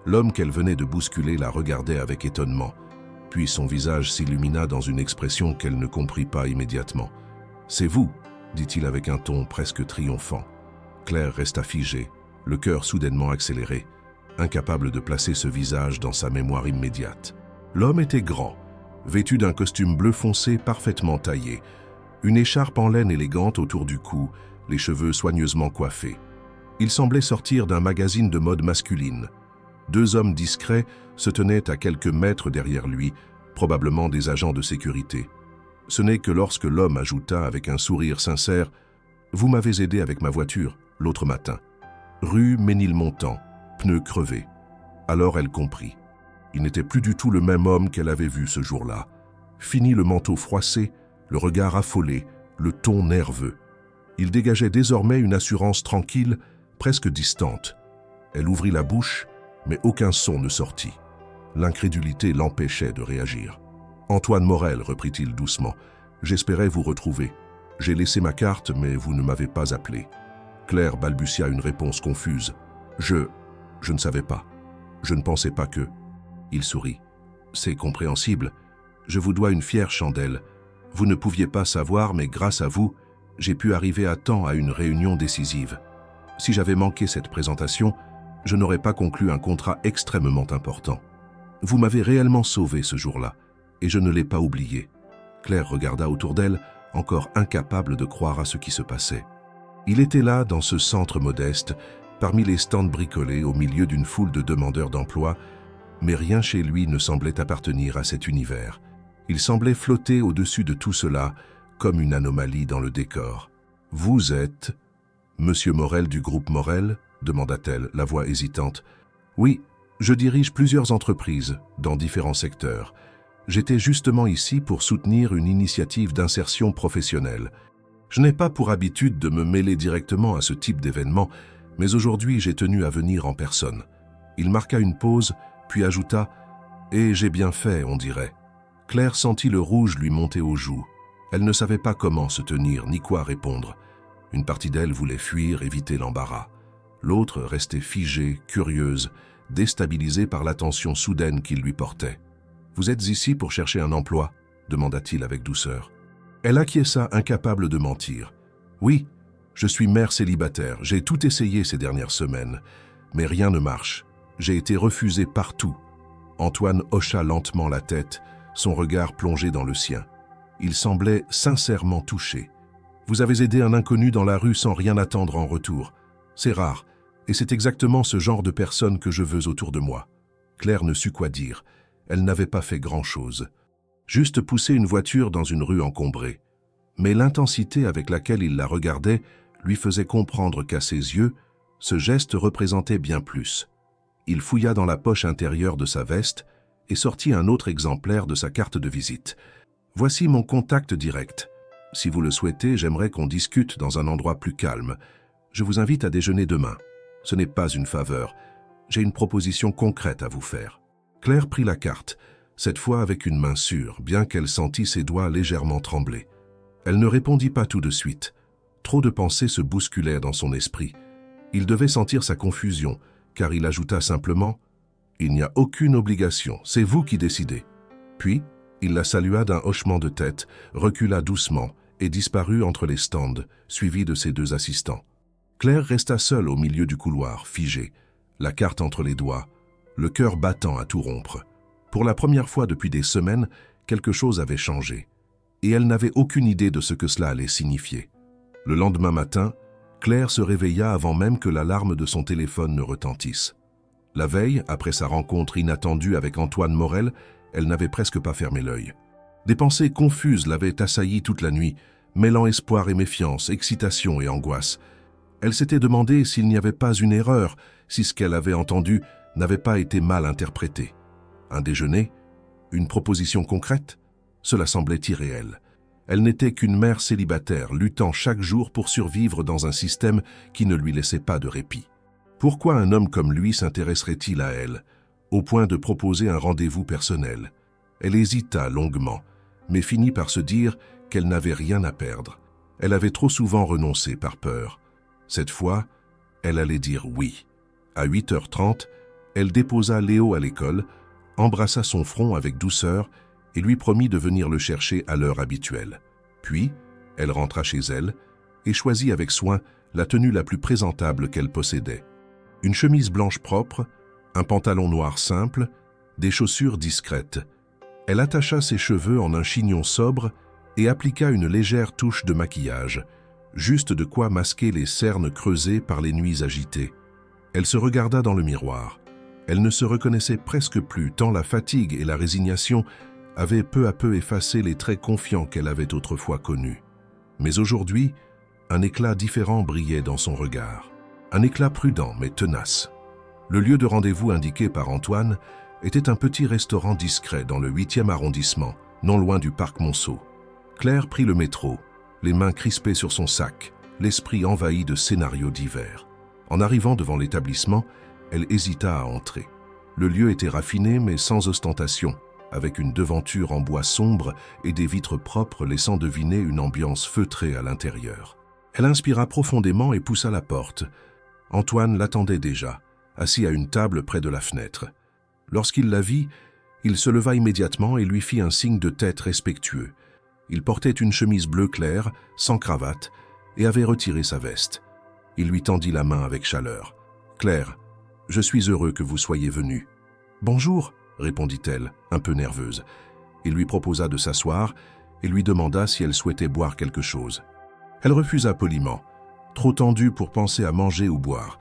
L'homme qu'elle venait de bousculer la regardait avec étonnement, puis son visage s'illumina dans une expression qu'elle ne comprit pas immédiatement. « C'est vous », dit-il avec un ton presque triomphant. Claire resta figée, le cœur soudainement accéléré, incapable de placer ce visage dans sa mémoire immédiate. L'homme était grand, vêtu d'un costume bleu foncé parfaitement taillé, une écharpe en laine élégante autour du cou, les cheveux soigneusement coiffés. Il semblait sortir d'un magazine de mode masculine. 2 hommes discrets se tenaient à quelques mètres derrière lui, probablement des agents de sécurité. Ce n'est que lorsque l'homme ajouta avec un sourire sincère « Vous m'avez aidé avec ma voiture, l'autre matin. Rue Ménilmontant, pneus crevés. » Alors elle comprit. Il n'était plus du tout le même homme qu'elle avait vu ce jour-là. Fini le manteau froissé, le regard affolé, le ton nerveux. Il dégageait désormais une assurance tranquille, presque distante. Elle ouvrit la bouche, mais aucun son ne sortit. L'incrédulité l'empêchait de réagir. « Antoine Morel, reprit-il doucement, j'espérais vous retrouver. J'ai laissé ma carte, mais vous ne m'avez pas appelé. » Claire balbutia une réponse confuse. « Je ne savais pas. Je ne pensais pas que... » Il sourit. « C'est compréhensible. Je vous dois une fière chandelle. Vous ne pouviez pas savoir, mais grâce à vous, j'ai pu arriver à temps à une réunion décisive. Si j'avais manqué cette présentation, je n'aurais pas conclu un contrat extrêmement important. Vous m'avez réellement sauvé ce jour-là, et je ne l'ai pas oublié. » Claire regarda autour d'elle, encore incapable de croire à ce qui se passait. Il était là, dans ce centre modeste, parmi les stands bricolés, au milieu d'une foule de demandeurs d'emploi, mais rien chez lui ne semblait appartenir à cet univers. Il semblait flotter au-dessus de tout cela, comme une anomalie dans le décor. « Vous êtes... Monsieur Morel du groupe Morel ?» demanda-t-elle, la voix hésitante. « Oui, je dirige plusieurs entreprises, dans différents secteurs. J'étais justement ici pour soutenir une initiative d'insertion professionnelle. Je n'ai pas pour habitude de me mêler directement à ce type d'événement, mais aujourd'hui j'ai tenu à venir en personne. » Il marqua une pause, puis ajouta « Et j'ai bien fait, on dirait. » Claire sentit le rouge lui monter aux joues. Elle ne savait pas comment se tenir, ni quoi répondre. Une partie d'elle voulait fuir, éviter l'embarras. L'autre restait figée, curieuse, déstabilisée par l'attention soudaine qu'il lui portait. « Vous êtes ici pour chercher un emploi ?» demanda-t-il avec douceur. Elle acquiesça, incapable de mentir. « Oui, je suis mère célibataire. J'ai tout essayé ces dernières semaines, mais rien ne marche. J'ai été refusée partout. » Antoine hocha lentement la tête, son regard plongé dans le sien. Il semblait sincèrement touché. « Vous avez aidé un inconnu dans la rue sans rien attendre en retour. C'est rare, et c'est exactement ce genre de personne que je veux autour de moi. » Claire ne sut quoi dire. Elle n'avait pas fait grand-chose. Juste pousser une voiture dans une rue encombrée. Mais l'intensité avec laquelle il la regardait lui faisait comprendre qu'à ses yeux, ce geste représentait bien plus. Il fouilla dans la poche intérieure de sa veste et sortit un autre exemplaire de sa carte de visite. « Voici mon contact direct. Si vous le souhaitez, j'aimerais qu'on discute dans un endroit plus calme. Je vous invite à déjeuner demain. Ce n'est pas une faveur. J'ai une proposition concrète à vous faire. » Claire prit la carte, cette fois avec une main sûre, bien qu'elle sentît ses doigts légèrement trembler. Elle ne répondit pas tout de suite. Trop de pensées se bousculèrent dans son esprit. Il devait sentir sa confusion, car il ajouta simplement « Il n'y a aucune obligation, c'est vous qui décidez. » Puis, il la salua d'un hochement de tête, recula doucement et disparut entre les stands, suivi de ses deux assistants. Claire resta seule au milieu du couloir, figée, la carte entre les doigts, le cœur battant à tout rompre. Pour la première fois depuis des semaines, quelque chose avait changé, et elle n'avait aucune idée de ce que cela allait signifier. Le lendemain matin, Claire se réveilla avant même que l'alarme de son téléphone ne retentisse. La veille, après sa rencontre inattendue avec Antoine Morel, elle n'avait presque pas fermé l'œil. Des pensées confuses l'avaient assaillie toute la nuit, mêlant espoir et méfiance, excitation et angoisse. Elle s'était demandé s'il n'y avait pas une erreur, si ce qu'elle avait entendu n'avait pas été mal interprété. Un déjeuner? Une proposition concrète? Cela semblait irréel. Elle n'était qu'une mère célibataire, luttant chaque jour pour survivre dans un système qui ne lui laissait pas de répit. Pourquoi un homme comme lui s'intéresserait-il à elle, au point de proposer un rendez-vous personnel? Elle hésita longuement, mais finit par se dire qu'elle n'avait rien à perdre. Elle avait trop souvent renoncé par peur. Cette fois, elle allait dire oui. À 8h30, elle déposa Léo à l'école, embrassa son front avec douceur et lui promit de venir le chercher à l'heure habituelle. Puis, elle rentra chez elle et choisit avec soin la tenue la plus présentable qu'elle possédait. Une chemise blanche propre, un pantalon noir simple, des chaussures discrètes. Elle attacha ses cheveux en un chignon sobre et appliqua une légère touche de maquillage, juste de quoi masquer les cernes creusées par les nuits agitées. Elle se regarda dans le miroir. Elle ne se reconnaissait presque plus tant la fatigue et la résignation avaient peu à peu effacé les traits confiants qu'elle avait autrefois connus. Mais aujourd'hui, un éclat différent brillait dans son regard. Un éclat prudent mais tenace. Le lieu de rendez-vous indiqué par Antoine était un petit restaurant discret dans le 8e arrondissement, non loin du parc Monceau. Claire prit le métro, les mains crispées sur son sac, l'esprit envahi de scénarios divers. En arrivant devant l'établissement, Elle hésita à entrer. Le lieu était raffiné mais sans ostentation, avec une devanture en bois sombre et des vitres propres laissant deviner une ambiance feutrée à l'intérieur. Elle inspira profondément et poussa la porte. Antoine l'attendait déjà, assis à une table près de la fenêtre. Lorsqu'il la vit, il se leva immédiatement et lui fit un signe de tête respectueux. Il portait une chemise bleu clair, sans cravate, et avait retiré sa veste. Il lui tendit la main avec chaleur. « Claire, je suis heureux que vous soyez venue. »« Bonjour », répondit-elle, un peu nerveuse. Il lui proposa de s'asseoir et lui demanda si elle souhaitait boire quelque chose. Elle refusa poliment, trop tendue pour penser à manger ou boire.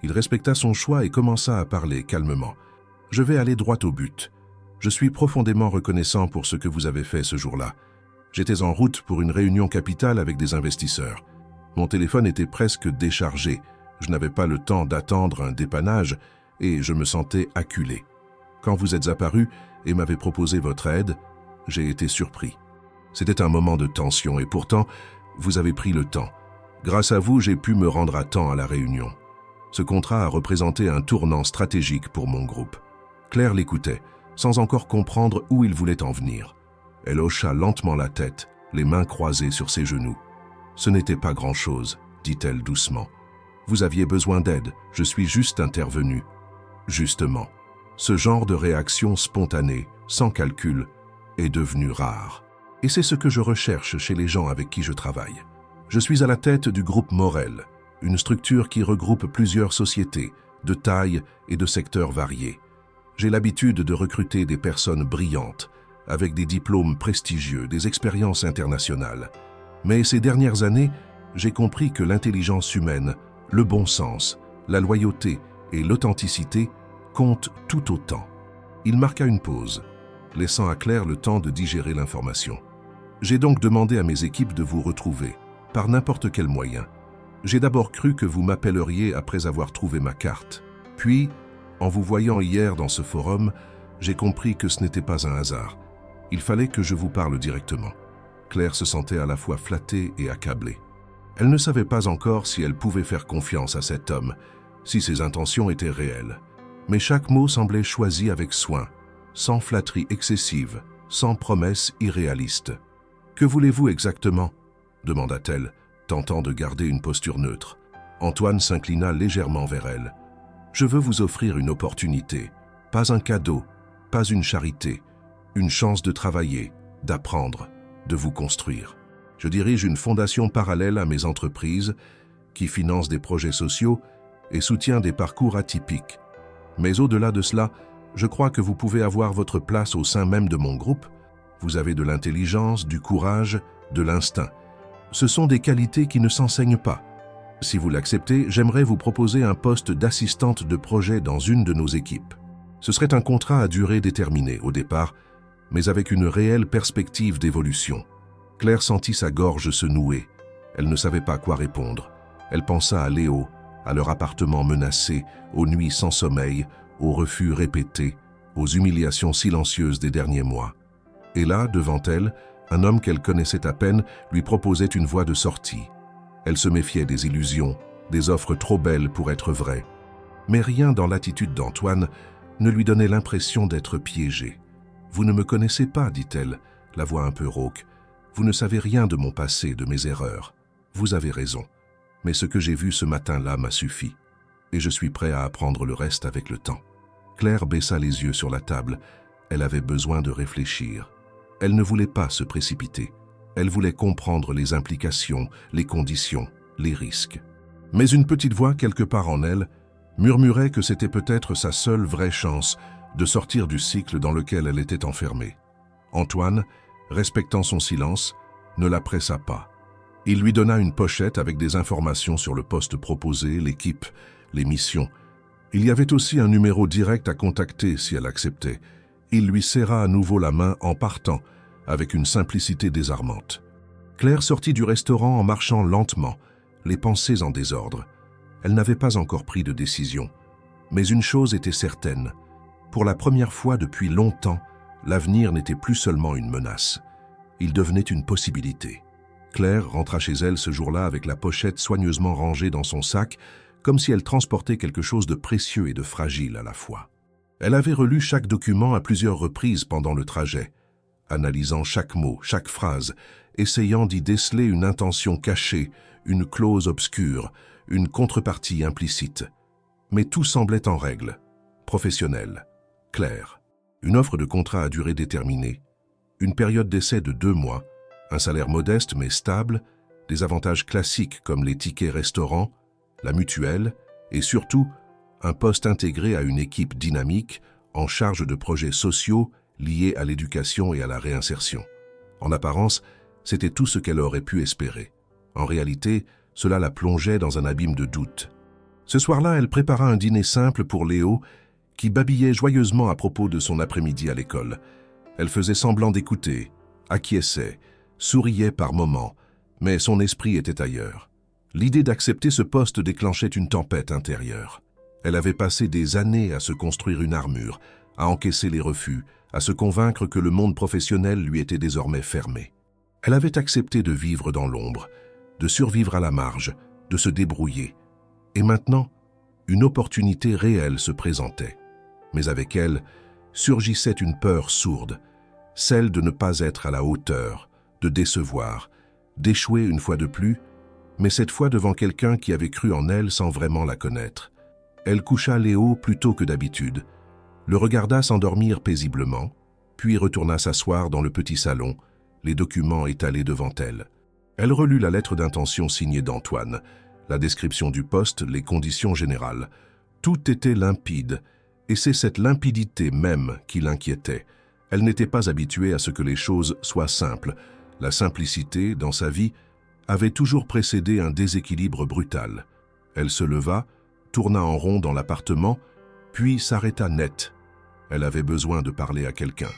Il respecta son choix et commença à parler calmement. « Je vais aller droit au but. Je suis profondément reconnaissant pour ce que vous avez fait ce jour-là. J'étais en route pour une réunion capitale avec des investisseurs. Mon téléphone était presque déchargé. Je n'avais pas le temps d'attendre un dépannage et je me sentais acculé. Quand vous êtes apparu et m'avez proposé votre aide, j'ai été surpris. C'était un moment de tension et pourtant, vous avez pris le temps. Grâce à vous, j'ai pu me rendre à temps à la réunion. Ce contrat a représenté un tournant stratégique pour mon groupe. » Claire l'écoutait, sans encore comprendre où il voulait en venir. Elle hocha lentement la tête, les mains croisées sur ses genoux. « Ce n'était pas grand-chose, » dit-elle doucement. « Vous aviez besoin d'aide, je suis juste intervenue. » Justement, ce genre de réaction spontanée, sans calcul, est devenu rare. Et c'est ce que je recherche chez les gens avec qui je travaille. Je suis à la tête du groupe Morel, une structure qui regroupe plusieurs sociétés, de taille et de secteurs variés. J'ai l'habitude de recruter des personnes brillantes, avec des diplômes prestigieux, des expériences internationales. Mais ces dernières années, j'ai compris que l'intelligence humaine, le bon sens, la loyauté et l'authenticité comptent tout autant. Il marqua une pause, laissant à Claire le temps de digérer l'information. J'ai donc demandé à mes équipes de vous retrouver, par n'importe quel moyen. J'ai d'abord cru que vous m'appelleriez après avoir trouvé ma carte. Puis, en vous voyant hier dans ce forum, j'ai compris que ce n'était pas un hasard. Il fallait que je vous parle directement. Claire se sentait à la fois flattée et accablée. Elle ne savait pas encore si elle pouvait faire confiance à cet homme, si ses intentions étaient réelles. Mais chaque mot semblait choisi avec soin, sans flatterie excessive, sans promesses irréalistes. « Que voulez-vous exactement ?» demanda-t-elle, tentant de garder une posture neutre. Antoine s'inclina légèrement vers elle. « Je veux vous offrir une opportunité, pas un cadeau, pas une charité, une chance de travailler, d'apprendre, de vous construire. Je dirige une fondation parallèle à mes entreprises qui finance des projets sociaux et soutient des parcours atypiques. Mais au-delà de cela, je crois que vous pouvez avoir votre place au sein même de mon groupe. Vous avez de l'intelligence, du courage, de l'instinct. Ce sont des qualités qui ne s'enseignent pas. Si vous l'acceptez, j'aimerais vous proposer un poste d'assistante de projet dans une de nos équipes. Ce serait un contrat à durée déterminée au départ, mais avec une réelle perspective d'évolution. » Claire sentit sa gorge se nouer. Elle ne savait pas quoi répondre. Elle pensa à Léo, à leur appartement menacé, aux nuits sans sommeil, aux refus répétés, aux humiliations silencieuses des derniers mois. Et là, devant elle, un homme qu'elle connaissait à peine lui proposait une voie de sortie. Elle se méfiait des illusions, des offres trop belles pour être vraies. Mais rien dans l'attitude d'Antoine ne lui donnait l'impression d'être piégée. « Vous ne me connaissez pas, dit-elle, la voix un peu rauque. Vous ne savez rien de mon passé, de mes erreurs. Vous avez raison. Mais ce que j'ai vu ce matin-là m'a suffi. Et je suis prêt à apprendre le reste avec le temps. » Claire baissa les yeux sur la table. Elle avait besoin de réfléchir. Elle ne voulait pas se précipiter. Elle voulait comprendre les implications, les conditions, les risques. Mais une petite voix quelque part en elle murmurait que c'était peut-être sa seule vraie chance de sortir du cycle dans lequel elle était enfermée. Antoine, respectant son silence, ne la pressa pas. Il lui donna une pochette avec des informations sur le poste proposé, l'équipe, les missions. Il y avait aussi un numéro direct à contacter si elle acceptait. Il lui serra à nouveau la main en partant, avec une simplicité désarmante. Claire sortit du restaurant en marchant lentement, les pensées en désordre. Elle n'avait pas encore pris de décision. Mais une chose était certaine. Pour la première fois depuis longtemps, l'avenir n'était plus seulement une menace. Il devenait une possibilité. Claire rentra chez elle ce jour-là avec la pochette soigneusement rangée dans son sac, comme si elle transportait quelque chose de précieux et de fragile à la fois. Elle avait relu chaque document à plusieurs reprises pendant le trajet, analysant chaque mot, chaque phrase, essayant d'y déceler une intention cachée, une clause obscure, une contrepartie implicite. Mais tout semblait en règle, professionnel, clair. Une offre de contrat à durée déterminée, une période d'essai de 2 mois, un salaire modeste mais stable, des avantages classiques comme les tickets restaurants, la mutuelle et surtout un poste intégré à une équipe dynamique en charge de projets sociaux liés à l'éducation et à la réinsertion. En apparence, c'était tout ce qu'elle aurait pu espérer. En réalité, cela la plongeait dans un abîme de doute. Ce soir-là, elle prépara un dîner simple pour Léo, qui babillait joyeusement à propos de son après-midi à l'école. Elle faisait semblant d'écouter, acquiesçait, souriait par moments, mais son esprit était ailleurs. L'idée d'accepter ce poste déclenchait une tempête intérieure. Elle avait passé des années à se construire une armure, à encaisser les refus, à se convaincre que le monde professionnel lui était désormais fermé. Elle avait accepté de vivre dans l'ombre, de survivre à la marge, de se débrouiller. Et maintenant, une opportunité réelle se présentait. Mais avec elle, surgissait une peur sourde, celle de ne pas être à la hauteur, de décevoir, d'échouer une fois de plus, mais cette fois devant quelqu'un qui avait cru en elle sans vraiment la connaître. Elle coucha Léo plus tôt que d'habitude, le regarda s'endormir paisiblement, puis retourna s'asseoir dans le petit salon, les documents étalés devant elle. Elle relut la lettre d'intention signée d'Antoine, la description du poste, les conditions générales. Tout était limpide, et c'est cette limpidité même qui l'inquiétait. Elle n'était pas habituée à ce que les choses soient simples. La simplicité, dans sa vie, avait toujours précédé un déséquilibre brutal. Elle se leva, tourna en rond dans l'appartement, puis s'arrêta net. Elle avait besoin de parler à quelqu'un.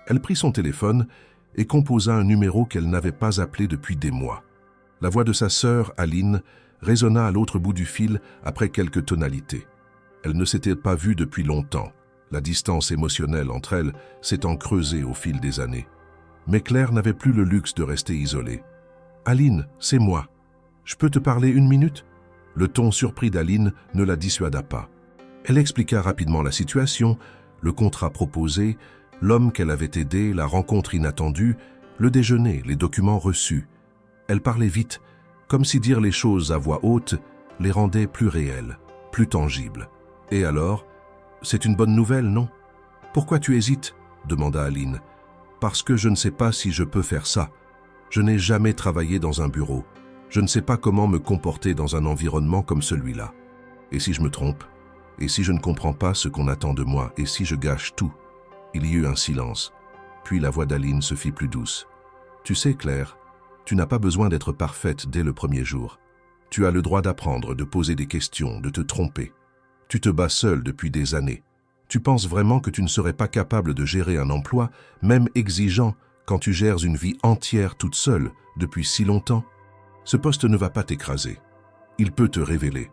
Elle prit son téléphone et composa un numéro qu'elle n'avait pas appelé depuis des mois. La voix de sa sœur, Aline, résonna à l'autre bout du fil après quelques tonalités. Elle ne s'était pas vue depuis longtemps. La distance émotionnelle entre elles s'étant creusée au fil des années. Mais Claire n'avait plus le luxe de rester isolée. « Aline, c'est moi. Je peux te parler 1 minute ?» Le ton surpris d'Aline ne la dissuada pas. Elle expliqua rapidement la situation, le contrat proposé, l'homme qu'elle avait aidé, la rencontre inattendue, le déjeuner, les documents reçus. Elle parlait vite, comme si dire les choses à voix haute les rendait plus réelles, plus tangibles. « Et alors, c'est une bonne nouvelle, non ? Pourquoi tu hésites ?» demanda Aline. « Parce que je ne sais pas si je peux faire ça. Je n'ai jamais travaillé dans un bureau. Je ne sais pas comment me comporter dans un environnement comme celui-là. Et si je me trompe ? Et si je ne comprends pas ce qu'on attend de moi ? Et si je gâche tout ?» Il y eut un silence. Puis la voix d'Aline se fit plus douce. « Tu sais, Claire, tu n'as pas besoin d'être parfaite dès le premier jour. Tu as le droit d'apprendre, de poser des questions, de te tromper. Tu te bats seule depuis des années. Tu penses vraiment que tu ne serais pas capable de gérer un emploi, même exigeant, quand tu gères une vie entière toute seule, depuis si longtemps? Ce poste ne va pas t'écraser. Il peut te révéler. »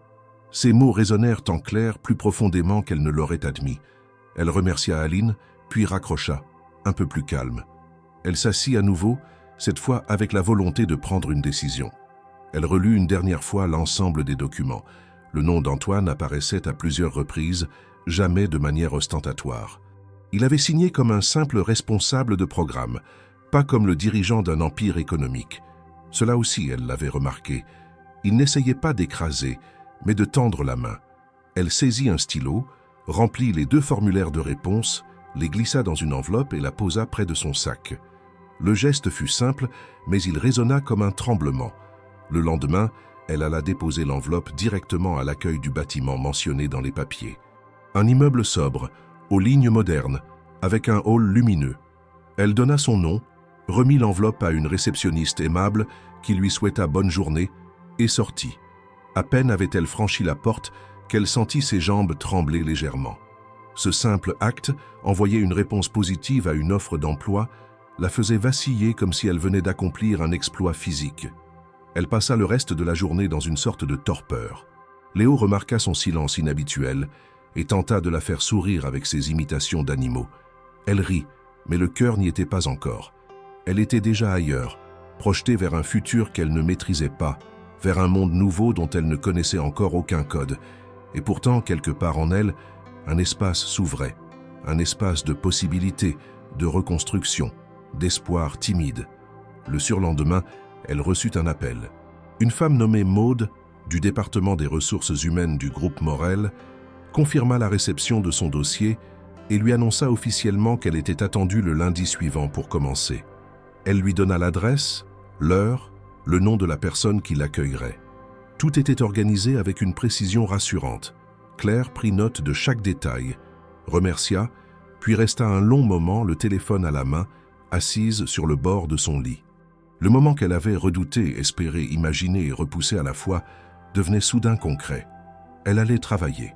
Ces mots résonnèrent en Claire plus profondément qu'elle ne l'aurait admis. Elle remercia Aline, puis raccrocha, un peu plus calme. Elle s'assit à nouveau, cette fois avec la volonté de prendre une décision. Elle relut une dernière fois l'ensemble des documents. Le nom d'Antoine apparaissait à plusieurs reprises, jamais de manière ostentatoire. Il avait signé comme un simple responsable de programme, pas comme le dirigeant d'un empire économique. Cela aussi, elle l'avait remarqué. Il n'essayait pas d'écraser, mais de tendre la main. Elle saisit un stylo, remplit les 2 formulaires de réponse, les glissa dans une enveloppe et la posa près de son sac. Le geste fut simple, mais il résonna comme un tremblement. Le lendemain, elle alla déposer l'enveloppe directement à l'accueil du bâtiment mentionné dans les papiers. Un immeuble sobre, aux lignes modernes, avec un hall lumineux. Elle donna son nom, remit l'enveloppe à une réceptionniste aimable qui lui souhaita bonne journée et sortit. À peine avait-elle franchi la porte qu'elle sentit ses jambes trembler légèrement. Ce simple acte, envoyer une réponse positive à une offre d'emploi, la faisait vaciller comme si elle venait d'accomplir un exploit physique. Elle passa le reste de la journée dans une sorte de torpeur. Léo remarqua son silence inhabituel et tenta de la faire sourire avec ses imitations d'animaux. Elle rit, mais le cœur n'y était pas encore. Elle était déjà ailleurs, projetée vers un futur qu'elle ne maîtrisait pas, vers un monde nouveau dont elle ne connaissait encore aucun code. Et pourtant, quelque part en elle, un espace s'ouvrait, un espace de possibilités, de reconstruction, d'espoir timide. Le surlendemain, elle reçut un appel. Une femme nommée Maude, du département des ressources humaines du groupe Morel, confirma la réception de son dossier et lui annonça officiellement qu'elle était attendue le lundi suivant pour commencer. Elle lui donna l'adresse, l'heure, le nom de la personne qui l'accueillerait. Tout était organisé avec une précision rassurante. Claire prit note de chaque détail, remercia, puis resta un long moment, le téléphone à la main, assise sur le bord de son lit. Le moment qu'elle avait redouté, espéré, imaginé et repoussé à la fois devenait soudain concret. Elle allait travailler.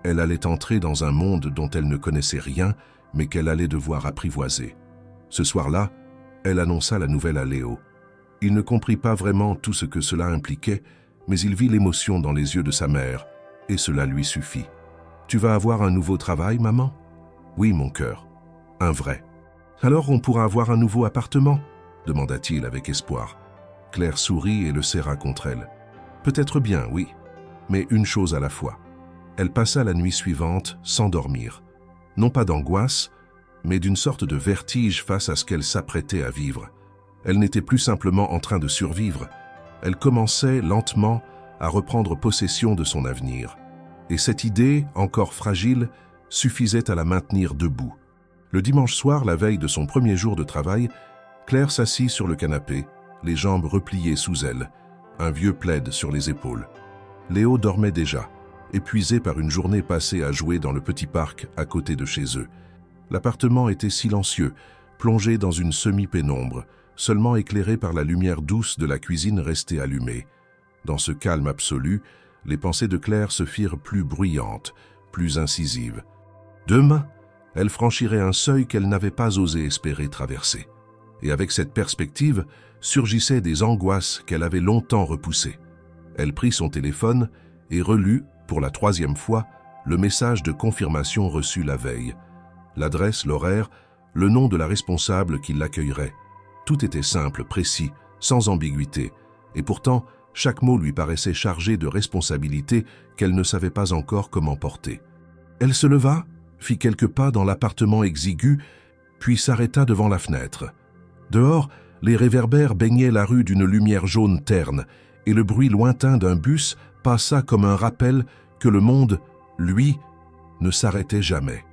Elle allait entrer dans un monde dont elle ne connaissait rien, mais qu'elle allait devoir apprivoiser. Ce soir-là, elle annonça la nouvelle à Léo. Il ne comprit pas vraiment tout ce que cela impliquait, mais il vit l'émotion dans les yeux de sa mère, et cela lui suffit. « Tu vas avoir un nouveau travail, maman ?»« Oui, mon cœur. Un vrai. »« Alors on pourra avoir un nouveau appartement ?» demanda-t-il avec espoir. Claire sourit et le serra contre elle. « Peut-être bien, oui, mais une chose à la fois. » Elle passa la nuit suivante sans dormir. Non pas d'angoisse, mais d'une sorte de vertige face à ce qu'elle s'apprêtait à vivre. Elle n'était plus simplement en train de survivre. Elle commençait lentement à reprendre possession de son avenir. Et cette idée, encore fragile, suffisait à la maintenir debout. Le dimanche soir, la veille de son premier jour de travail, Claire s'assit sur le canapé, les jambes repliées sous elle, un vieux plaid sur les épaules. Léo dormait déjà, épuisé par une journée passée à jouer dans le petit parc à côté de chez eux. L'appartement était silencieux, plongé dans une semi-pénombre, seulement éclairé par la lumière douce de la cuisine restée allumée. Dans ce calme absolu, les pensées de Claire se firent plus bruyantes, plus incisives. Demain, elle franchirait un seuil qu'elle n'avait pas osé espérer traverser. Et avec cette perspective, surgissaient des angoisses qu'elle avait longtemps repoussées. Elle prit son téléphone et relut, pour la 3e fois, le message de confirmation reçu la veille. L'adresse, l'horaire, le nom de la responsable qui l'accueillerait. Tout était simple, précis, sans ambiguïté, et pourtant, chaque mot lui paraissait chargé de responsabilités qu'elle ne savait pas encore comment porter. Elle se leva, fit quelques pas dans l'appartement exigu, puis s'arrêta devant la fenêtre. Dehors, les réverbères baignaient la rue d'une lumière jaune terne, et le bruit lointain d'un bus passa comme un rappel que le monde, lui, ne s'arrêtait jamais.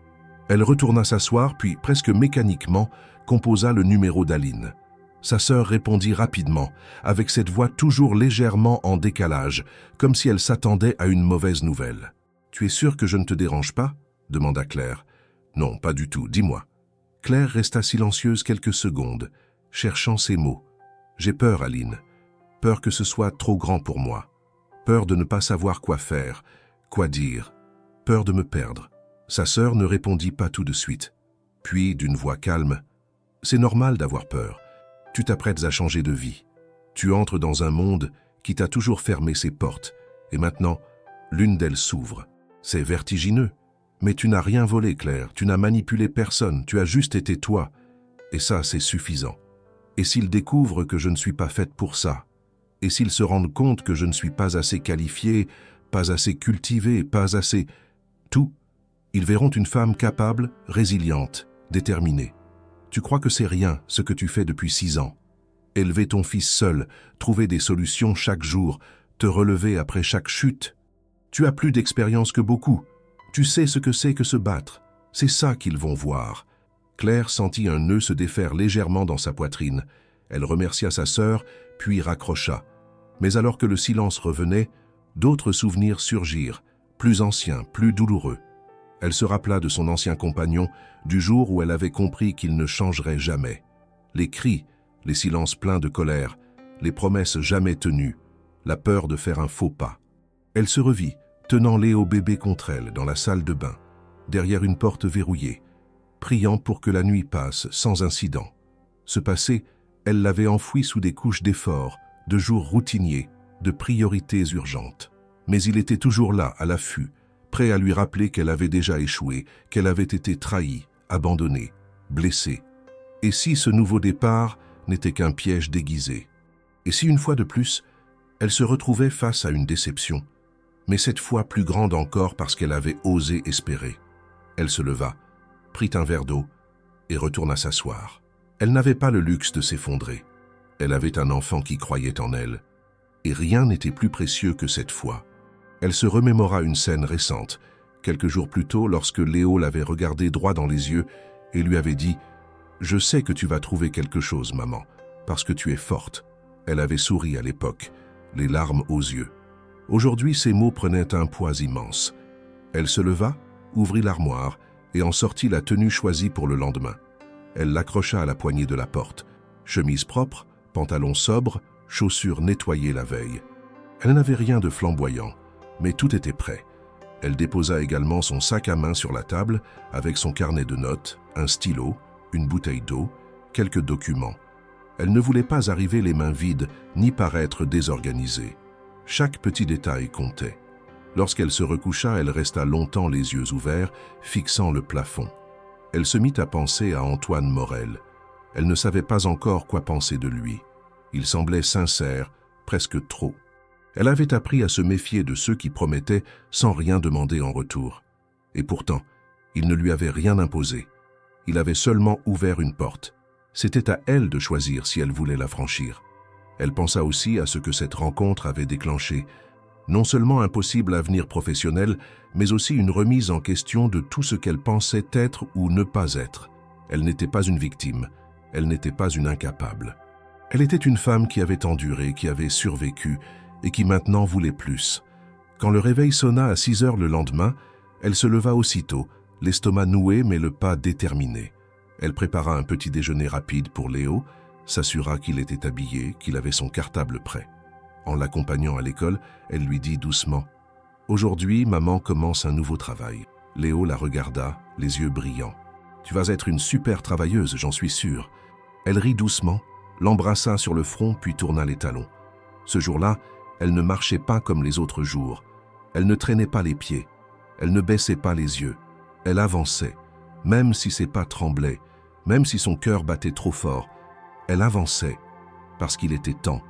Elle retourna s'asseoir, puis, presque mécaniquement, composa le numéro d'Aline. Sa sœur répondit rapidement, avec cette voix toujours légèrement en décalage, comme si elle s'attendait à une mauvaise nouvelle. « Tu es sûre que je ne te dérange pas ?» demanda Claire. « Non, pas du tout, dis-moi. » Claire resta silencieuse quelques secondes, cherchant ses mots. « J'ai peur, Aline. Peur que ce soit trop grand pour moi. Peur de ne pas savoir quoi faire, quoi dire. Peur de me perdre. » Sa sœur ne répondit pas tout de suite. Puis, d'une voix calme, « C'est normal d'avoir peur. Tu t'apprêtes à changer de vie. Tu entres dans un monde qui t'a toujours fermé ses portes, et maintenant, l'une d'elles s'ouvre. C'est vertigineux. Mais tu n'as rien volé, Claire. Tu n'as manipulé personne. Tu as juste été toi. Et ça, c'est suffisant. Et s'ils découvrent que je ne suis pas faite pour ça? Et s'ils se rendent compte que je ne suis pas assez qualifiée, pas assez cultivée, pas assez... Tout. Ils verront une femme capable, résiliente, déterminée. Tu crois que c'est rien, ce que tu fais depuis 6 ans. Élever ton fils seul, trouver des solutions chaque jour, te relever après chaque chute. Tu as plus d'expérience que beaucoup. Tu sais ce que c'est que se battre. C'est ça qu'ils vont voir. Claire sentit un nœud se défaire légèrement dans sa poitrine. Elle remercia sa sœur, puis raccrocha. Mais alors que le silence revenait, d'autres souvenirs surgirent, plus anciens, plus douloureux. Elle se rappela de son ancien compagnon, du jour où elle avait compris qu'il ne changerait jamais. Les cris, les silences pleins de colère, les promesses jamais tenues, la peur de faire un faux pas. Elle se revit, tenant Léo bébé contre elle dans la salle de bain, derrière une porte verrouillée, priant pour que la nuit passe sans incident. Ce passé, elle l'avait enfoui sous des couches d'efforts, de jours routiniers, de priorités urgentes. Mais il était toujours là, à l'affût, prêt à lui rappeler qu'elle avait déjà échoué, qu'elle avait été trahie, abandonnée, blessée. Et si ce nouveau départ n'était qu'un piège déguisé? Et si une fois de plus, Elle se retrouvait face à une déception, mais cette fois plus grande encore parce qu'elle avait osé espérer. Elle se leva, prit un verre d'eau et retourna s'asseoir. Elle n'avait pas le luxe de s'effondrer. Elle avait un enfant qui croyait en elle, et rien n'était plus précieux que cette foi. Elle se remémora une scène récente, quelques jours plus tôt lorsque Léo l'avait regardée droit dans les yeux et lui avait dit « Je sais que tu vas trouver quelque chose, maman, parce que tu es forte. » Elle avait souri à l'époque, les larmes aux yeux. Aujourd'hui, ces mots prenaient un poids immense. Elle se leva, ouvrit l'armoire et en sortit la tenue choisie pour le lendemain. Elle l'accrocha à la poignée de la porte. Chemise propre, pantalon sobre, chaussures nettoyées la veille. Elle n'avait rien de flamboyant, mais tout était prêt. Elle déposa également son sac à main sur la table avec son carnet de notes, un stylo, une bouteille d'eau, quelques documents. Elle ne voulait pas arriver les mains vides ni paraître désorganisée. Chaque petit détail comptait. Lorsqu'elle se recoucha, elle resta longtemps les yeux ouverts, fixant le plafond. Elle se mit à penser à Antoine Morel. Elle ne savait pas encore quoi penser de lui. Il semblait sincère, presque trop. Elle avait appris à se méfier de ceux qui promettaient sans rien demander en retour. Et pourtant, il ne lui avait rien imposé. Il avait seulement ouvert une porte. C'était à elle de choisir si elle voulait la franchir. Elle pensa aussi à ce que cette rencontre avait déclenché. Non seulement un possible avenir professionnel, mais aussi une remise en question de tout ce qu'elle pensait être ou ne pas être. Elle n'était pas une victime, elle n'était pas une incapable. Elle était une femme qui avait enduré, qui avait survécu et qui maintenant voulait plus. Quand le réveil sonna à 6 heures le lendemain, elle se leva aussitôt, l'estomac noué mais le pas déterminé. Elle prépara un petit déjeuner rapide pour Léo, s'assura qu'il était habillé, qu'il avait son cartable prêt. En l'accompagnant à l'école, elle lui dit doucement « Aujourd'hui, maman commence un nouveau travail. » Léo la regarda, les yeux brillants. « Tu vas être une super travailleuse, j'en suis sûre. » Elle rit doucement, l'embrassa sur le front puis tourna les talons. Ce jour-là, elle ne marchait pas comme les autres jours. Elle ne traînait pas les pieds. Elle ne baissait pas les yeux. Elle avançait, même si ses pas tremblaient, même si son cœur battait trop fort. Elle avançait, parce qu'il était temps,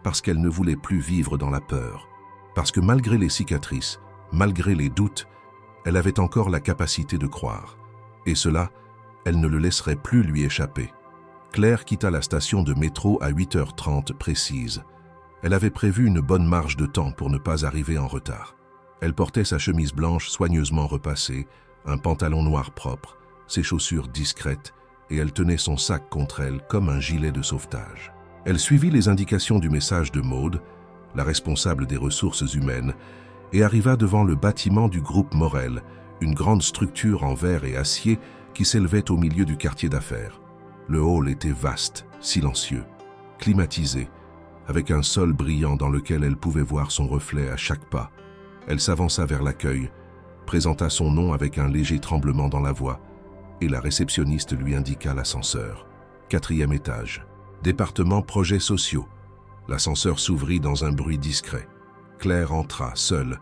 parce qu'elle ne voulait plus vivre dans la peur, parce que malgré les cicatrices, malgré les doutes, elle avait encore la capacité de croire. Et cela, elle ne le laisserait plus lui échapper. Claire quitta la station de métro à 8h30 précise. Elle avait prévu une bonne marge de temps pour ne pas arriver en retard. Elle portait sa chemise blanche soigneusement repassée, un pantalon noir propre, ses chaussures discrètes, et elle tenait son sac contre elle comme un gilet de sauvetage. Elle suivit les indications du message de Maude, la responsable des ressources humaines, et arriva devant le bâtiment du groupe Morel, une grande structure en verre et acier qui s'élevait au milieu du quartier d'affaires. Le hall était vaste, silencieux, climatisé, avec un sol brillant dans lequel elle pouvait voir son reflet à chaque pas. Elle s'avança vers l'accueil, présenta son nom avec un léger tremblement dans la voix, et la réceptionniste lui indiqua l'ascenseur. 4e étage. Département projets sociaux. L'ascenseur s'ouvrit dans un bruit discret. Claire entra, seule.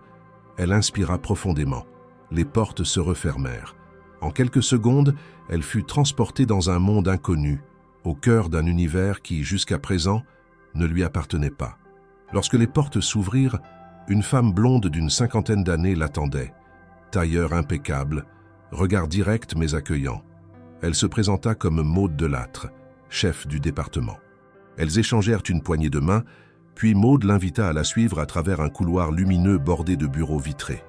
Elle inspira profondément. Les portes se refermèrent. En quelques secondes, elle fut transportée dans un monde inconnu, au cœur d'un univers qui, jusqu'à présent, ne lui appartenait pas. Lorsque les portes s'ouvrirent, une femme blonde d'une 50aine d'années l'attendait. Tailleur impeccable, regard direct mais accueillant. Elle se présenta comme Maude Delattre, chef du département. Elles échangèrent une poignée de main, puis Maude l'invita à la suivre à travers un couloir lumineux bordé de bureaux vitrés.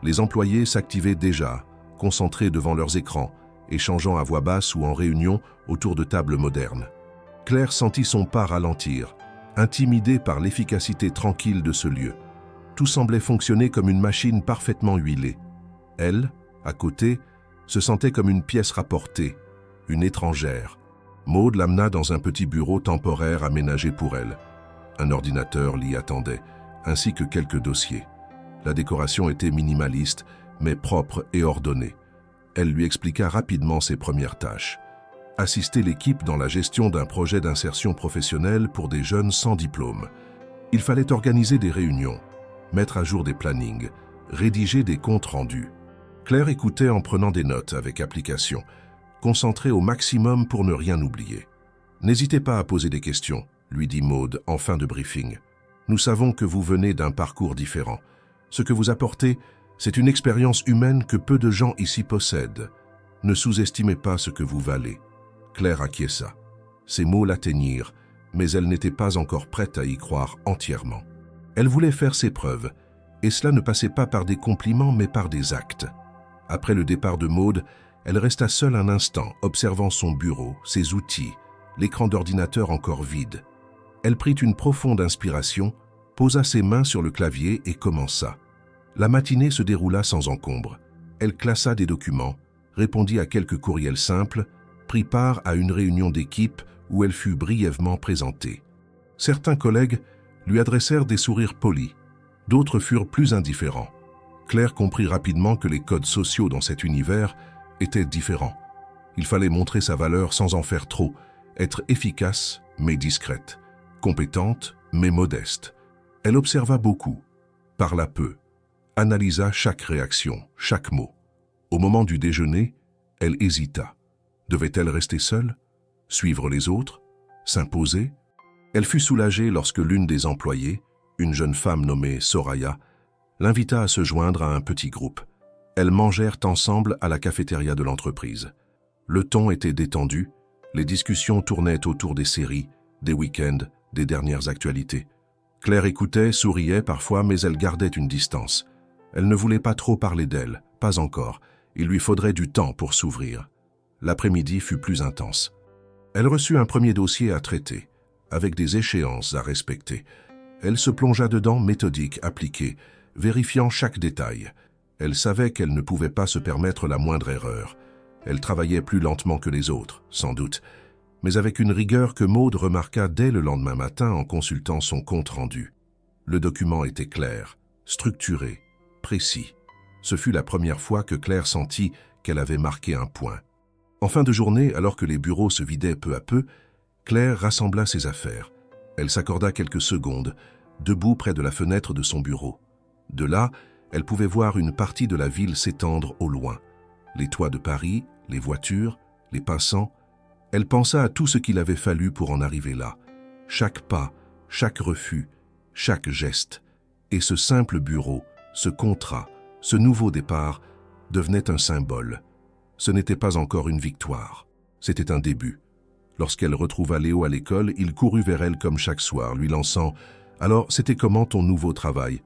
Les employés s'activaient déjà, concentrés devant leurs écrans, échangeant à voix basse ou en réunion autour de tables modernes. Claire sentit son pas ralentir, intimidée par l'efficacité tranquille de ce lieu. Tout semblait fonctionner comme une machine parfaitement huilée. Elle, à côté, se sentait comme une pièce rapportée, une étrangère. Maude l'amena dans un petit bureau temporaire aménagé pour elle. Un ordinateur l'y attendait, ainsi que quelques dossiers. La décoration était minimaliste, mais propre et ordonnée. Elle lui expliqua rapidement ses premières tâches. Assister l'équipe dans la gestion d'un projet d'insertion professionnelle pour des jeunes sans diplôme. Il fallait organiser des réunions, mettre à jour des plannings, rédiger des comptes rendus. Claire écoutait en prenant des notes avec application, concentrée au maximum pour ne rien oublier. « N'hésitez pas à poser des questions », lui dit Maude en fin de briefing. « Nous savons que vous venez d'un parcours différent. Ce que vous apportez, c'est une expérience humaine que peu de gens ici possèdent. Ne sous-estimez pas ce que vous valez. » Claire acquiesça. Ces mots l'atteignirent, mais elle n'était pas encore prête à y croire entièrement. Elle voulait faire ses preuves, et cela ne passait pas par des compliments mais par des actes. Après le départ de Maude, elle resta seule un instant, observant son bureau, ses outils, l'écran d'ordinateur encore vide. Elle prit une profonde inspiration, posa ses mains sur le clavier et commença. La matinée se déroula sans encombre. Elle classa des documents, répondit à quelques courriels simples, prit part à une réunion d'équipe où elle fut brièvement présentée. Certains collègues lui adressèrent des sourires polis, d'autres furent plus indifférents. Claire comprit rapidement que les codes sociaux dans cet univers étaient différents. Il fallait montrer sa valeur sans en faire trop, être efficace mais discrète, compétente mais modeste. Elle observa beaucoup, parla peu, analysa chaque réaction, chaque mot. Au moment du déjeuner, elle hésita. Devait-elle rester seule? Suivre les autres? S'imposer? Elle fut soulagée lorsque l'une des employées, une jeune femme nommée Soraya, l'invita à se joindre à un petit groupe. Elles mangèrent ensemble à la cafétéria de l'entreprise. Le ton était détendu, les discussions tournaient autour des séries, des week-ends, des dernières actualités. Claire écoutait, souriait parfois, mais elle gardait une distance. Elle ne voulait pas trop parler d'elle, pas encore. Il lui faudrait du temps pour s'ouvrir. L'après-midi fut plus intense. Elle reçut un premier dossier à traiter, avec des échéances à respecter. Elle se plongea dedans, méthodique, appliquée, vérifiant chaque détail. Elle savait qu'elle ne pouvait pas se permettre la moindre erreur. Elle travaillait plus lentement que les autres, sans doute, mais avec une rigueur que Maude remarqua dès le lendemain matin en consultant son compte-rendu. Le document était clair, structuré, précis. Ce fut la première fois que Claire sentit qu'elle avait marqué un point. En fin de journée, alors que les bureaux se vidaient peu à peu, Claire rassembla ses affaires. Elle s'accorda quelques secondes, debout près de la fenêtre de son bureau. De là, elle pouvait voir une partie de la ville s'étendre au loin. Les toits de Paris, les voitures, les passants. Elle pensa à tout ce qu'il avait fallu pour en arriver là. Chaque pas, chaque refus, chaque geste. Et ce simple bureau, ce contrat, ce nouveau départ, devenait un symbole. Ce n'était pas encore une victoire, c'était un début. Lorsqu'elle retrouva Léo à l'école, il courut vers elle comme chaque soir, lui lançant « Alors, c'était comment ton nouveau travail ?»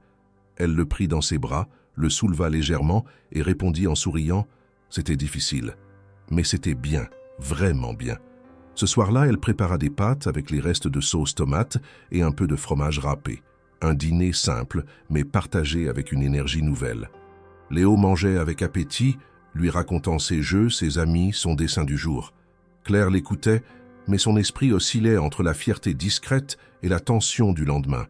Elle le prit dans ses bras, le souleva légèrement et répondit en souriant « C'était difficile, mais c'était bien, vraiment bien. » Ce soir-là, elle prépara des pâtes avec les restes de sauce tomate et un peu de fromage râpé. Un dîner simple, mais partagé avec une énergie nouvelle. Léo mangeait avec appétit, lui racontant ses jeux, ses amis, son dessin du jour. Claire l'écoutait, mais son esprit oscillait entre la fierté discrète et la tension du lendemain.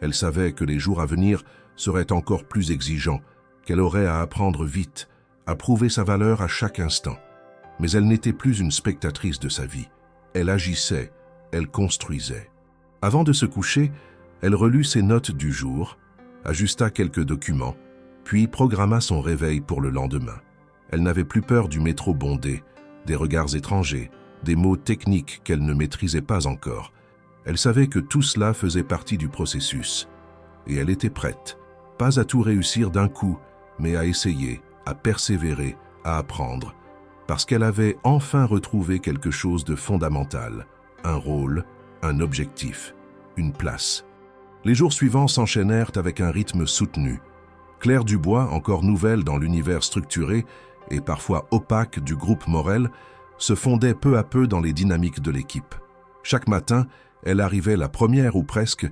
Elle savait que les jours à venir seraient encore plus exigeants, qu'elle aurait à apprendre vite, à prouver sa valeur à chaque instant. Mais elle n'était plus une spectatrice de sa vie. Elle agissait, elle construisait. Avant de se coucher, elle relut ses notes du jour, ajusta quelques documents, puis programma son réveil pour le lendemain. Elle n'avait plus peur du métro bondé, des regards étrangers, des mots techniques qu'elle ne maîtrisait pas encore. Elle savait que tout cela faisait partie du processus. Et elle était prête, pas à tout réussir d'un coup, mais à essayer, à persévérer, à apprendre. Parce qu'elle avait enfin retrouvé quelque chose de fondamental, un rôle, un objectif, une place. Les jours suivants s'enchaînèrent avec un rythme soutenu. Claire Dubois, encore nouvelle dans l'univers structuré et parfois opaque du groupe Morel, se fondait peu à peu dans les dynamiques de l'équipe. Chaque matin, elle arrivait la première ou presque,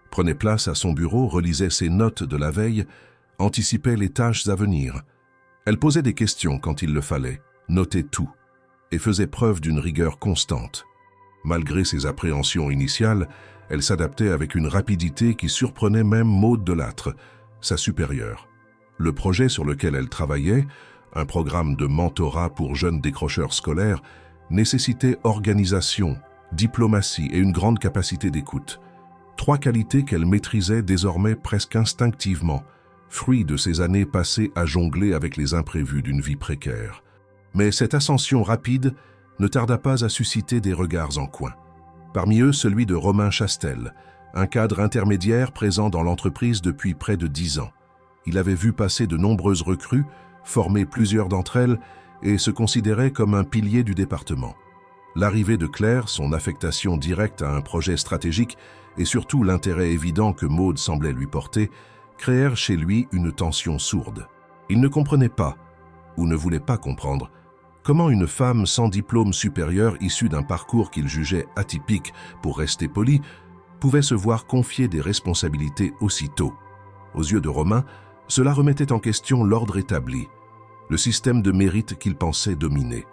prenait place à son bureau, relisait ses notes de la veille, anticipait les tâches à venir. Elle posait des questions quand il le fallait, notait tout, et faisait preuve d'une rigueur constante. Malgré ses appréhensions initiales, elle s'adaptait avec une rapidité qui surprenait même Maude Delattre, sa supérieure. Le projet sur lequel elle travaillait, un programme de mentorat pour jeunes décrocheurs scolaires, nécessitait organisation, diplomatie et une grande capacité d'écoute. 3 qualités qu'elle maîtrisait désormais presque instinctivement, fruit de ces années passées à jongler avec les imprévus d'une vie précaire. Mais cette ascension rapide ne tarda pas à susciter des regards en coin. Parmi eux, celui de Romain Chastel, un cadre intermédiaire présent dans l'entreprise depuis près de 10 ans. Il avait vu passer de nombreuses recrues, formé plusieurs d'entre elles et se considérait comme un pilier du département. L'arrivée de Claire, son affectation directe à un projet stratégique et surtout l'intérêt évident que Maud semblait lui porter, créèrent chez lui une tension sourde. Il ne comprenait pas, ou ne voulait pas comprendre, comment une femme sans diplôme supérieur issue d'un parcours qu'il jugeait atypique, pour rester poli, pouvait se voir confier des responsabilités aussitôt. Aux yeux de Romain, cela remettait en question l'ordre établi, le système de mérite qu'il pensait dominer.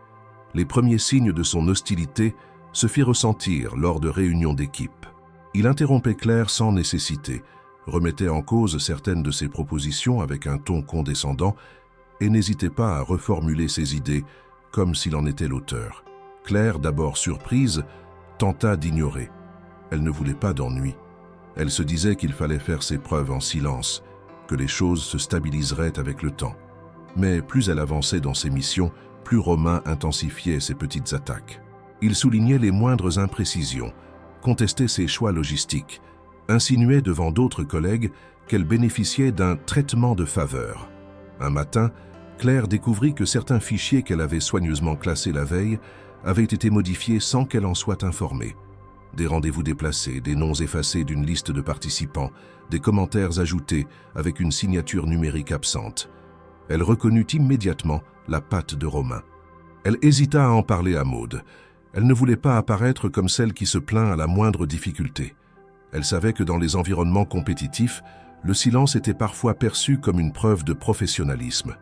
Les premiers signes de son hostilité se firent ressentir lors de réunions d'équipe. Il interrompait Claire sans nécessité, remettait en cause certaines de ses propositions avec un ton condescendant et n'hésitait pas à reformuler ses idées comme s'il en était l'auteur. Claire, d'abord surprise, tenta d'ignorer. Elle ne voulait pas d'ennui. Elle se disait qu'il fallait faire ses preuves en silence, que les choses se stabiliseraient avec le temps. Mais plus elle avançait dans ses missions, plus Romain intensifiait ses petites attaques. Il soulignait les moindres imprécisions, contestait ses choix logistiques, insinuait devant d'autres collègues qu'elle bénéficiait d'un traitement de faveur. Un matin, Claire découvrit que certains fichiers qu'elle avait soigneusement classés la veille avaient été modifiés sans qu'elle en soit informée. Des rendez-vous déplacés, des noms effacés d'une liste de participants, des commentaires ajoutés avec une signature numérique absente. Elle reconnut immédiatement la patte de Romain. Elle hésita à en parler à Maud. Elle ne voulait pas apparaître comme celle qui se plaint à la moindre difficulté. Elle savait que dans les environnements compétitifs, le silence était parfois perçu comme une preuve de professionnalisme.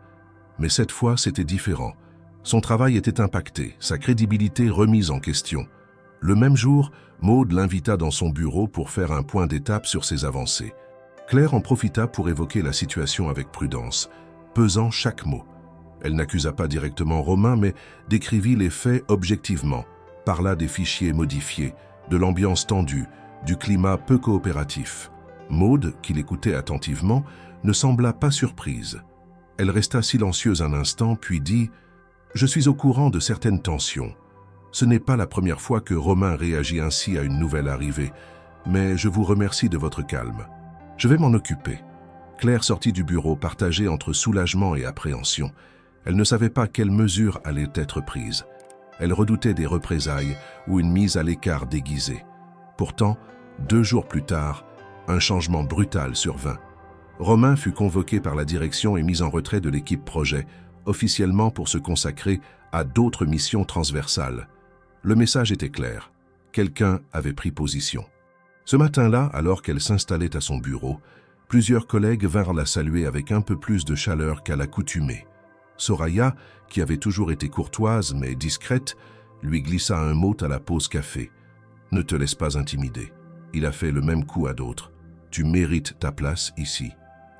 Mais cette fois, c'était différent. Son travail était impacté, sa crédibilité remise en question. Le même jour, Maud l'invita dans son bureau pour faire un point d'étape sur ses avancées. Claire en profita pour évoquer la situation avec prudence, pesant chaque mot. Elle n'accusa pas directement Romain, mais décrivit les faits objectivement, parla des fichiers modifiés, de l'ambiance tendue, du climat peu coopératif. Maud, qui l'écoutait attentivement, ne sembla pas surprise. Elle resta silencieuse un instant, puis dit « Je suis au courant de certaines tensions. Ce n'est pas la première fois que Romain réagit ainsi à une nouvelle arrivée, mais je vous remercie de votre calme. Je vais m'en occuper. » Claire sortit du bureau partagée entre soulagement et appréhension. Elle ne savait pas quelles mesures allaient être prises. Elle redoutait des représailles ou une mise à l'écart déguisée. Pourtant, 2 jours plus tard, un changement brutal survint. Romain fut convoqué par la direction et mis en retrait de l'équipe projet, officiellement pour se consacrer à d'autres missions transversales. Le message était clair. Quelqu'un avait pris position. Ce matin-là, alors qu'elle s'installait à son bureau, plusieurs collègues vinrent la saluer avec un peu plus de chaleur qu'à l'accoutumée. Soraya, qui avait toujours été courtoise mais discrète, lui glissa un mot à la pause café. « Ne te laisse pas intimider. Il a fait le même coup à d'autres. Tu mérites ta place ici. »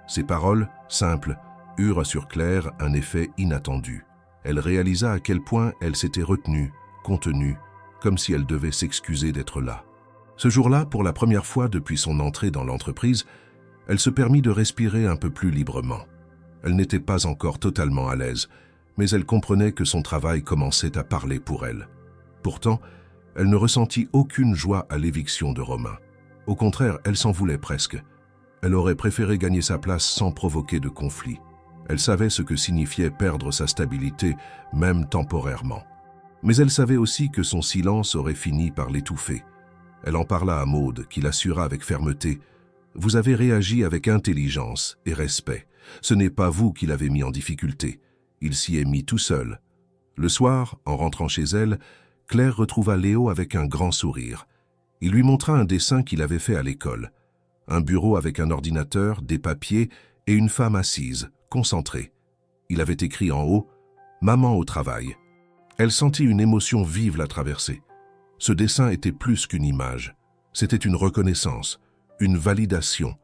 Ces paroles, simples, eurent sur Claire un effet inattendu. Elle réalisa à quel point elle s'était retenue, contenue, comme si elle devait s'excuser d'être là. Ce jour-là, pour la première fois depuis son entrée dans l'entreprise, elle se permit de respirer un peu plus librement. Elle n'était pas encore totalement à l'aise, mais elle comprenait que son travail commençait à parler pour elle. Pourtant, elle ne ressentit aucune joie à l'éviction de Romain. Au contraire, elle s'en voulait presque. Elle aurait préféré gagner sa place sans provoquer de conflit. Elle savait ce que signifiait perdre sa stabilité, même temporairement. Mais elle savait aussi que son silence aurait fini par l'étouffer. Elle en parla à Maud, qui l'assura avec fermeté. « Vous avez réagi avec intelligence et respect. Ce n'est pas vous qui l'avez mis en difficulté. Il s'y est mis tout seul. » Le soir, en rentrant chez elle, Claire retrouva Léo avec un grand sourire. Il lui montra un dessin qu'il avait fait à l'école. Un bureau avec un ordinateur, des papiers et une femme assise, concentrée. Il avait écrit en haut « Maman au travail ». Elle sentit une émotion vive la traverser. Ce dessin était plus qu'une image. C'était une reconnaissance, une validation.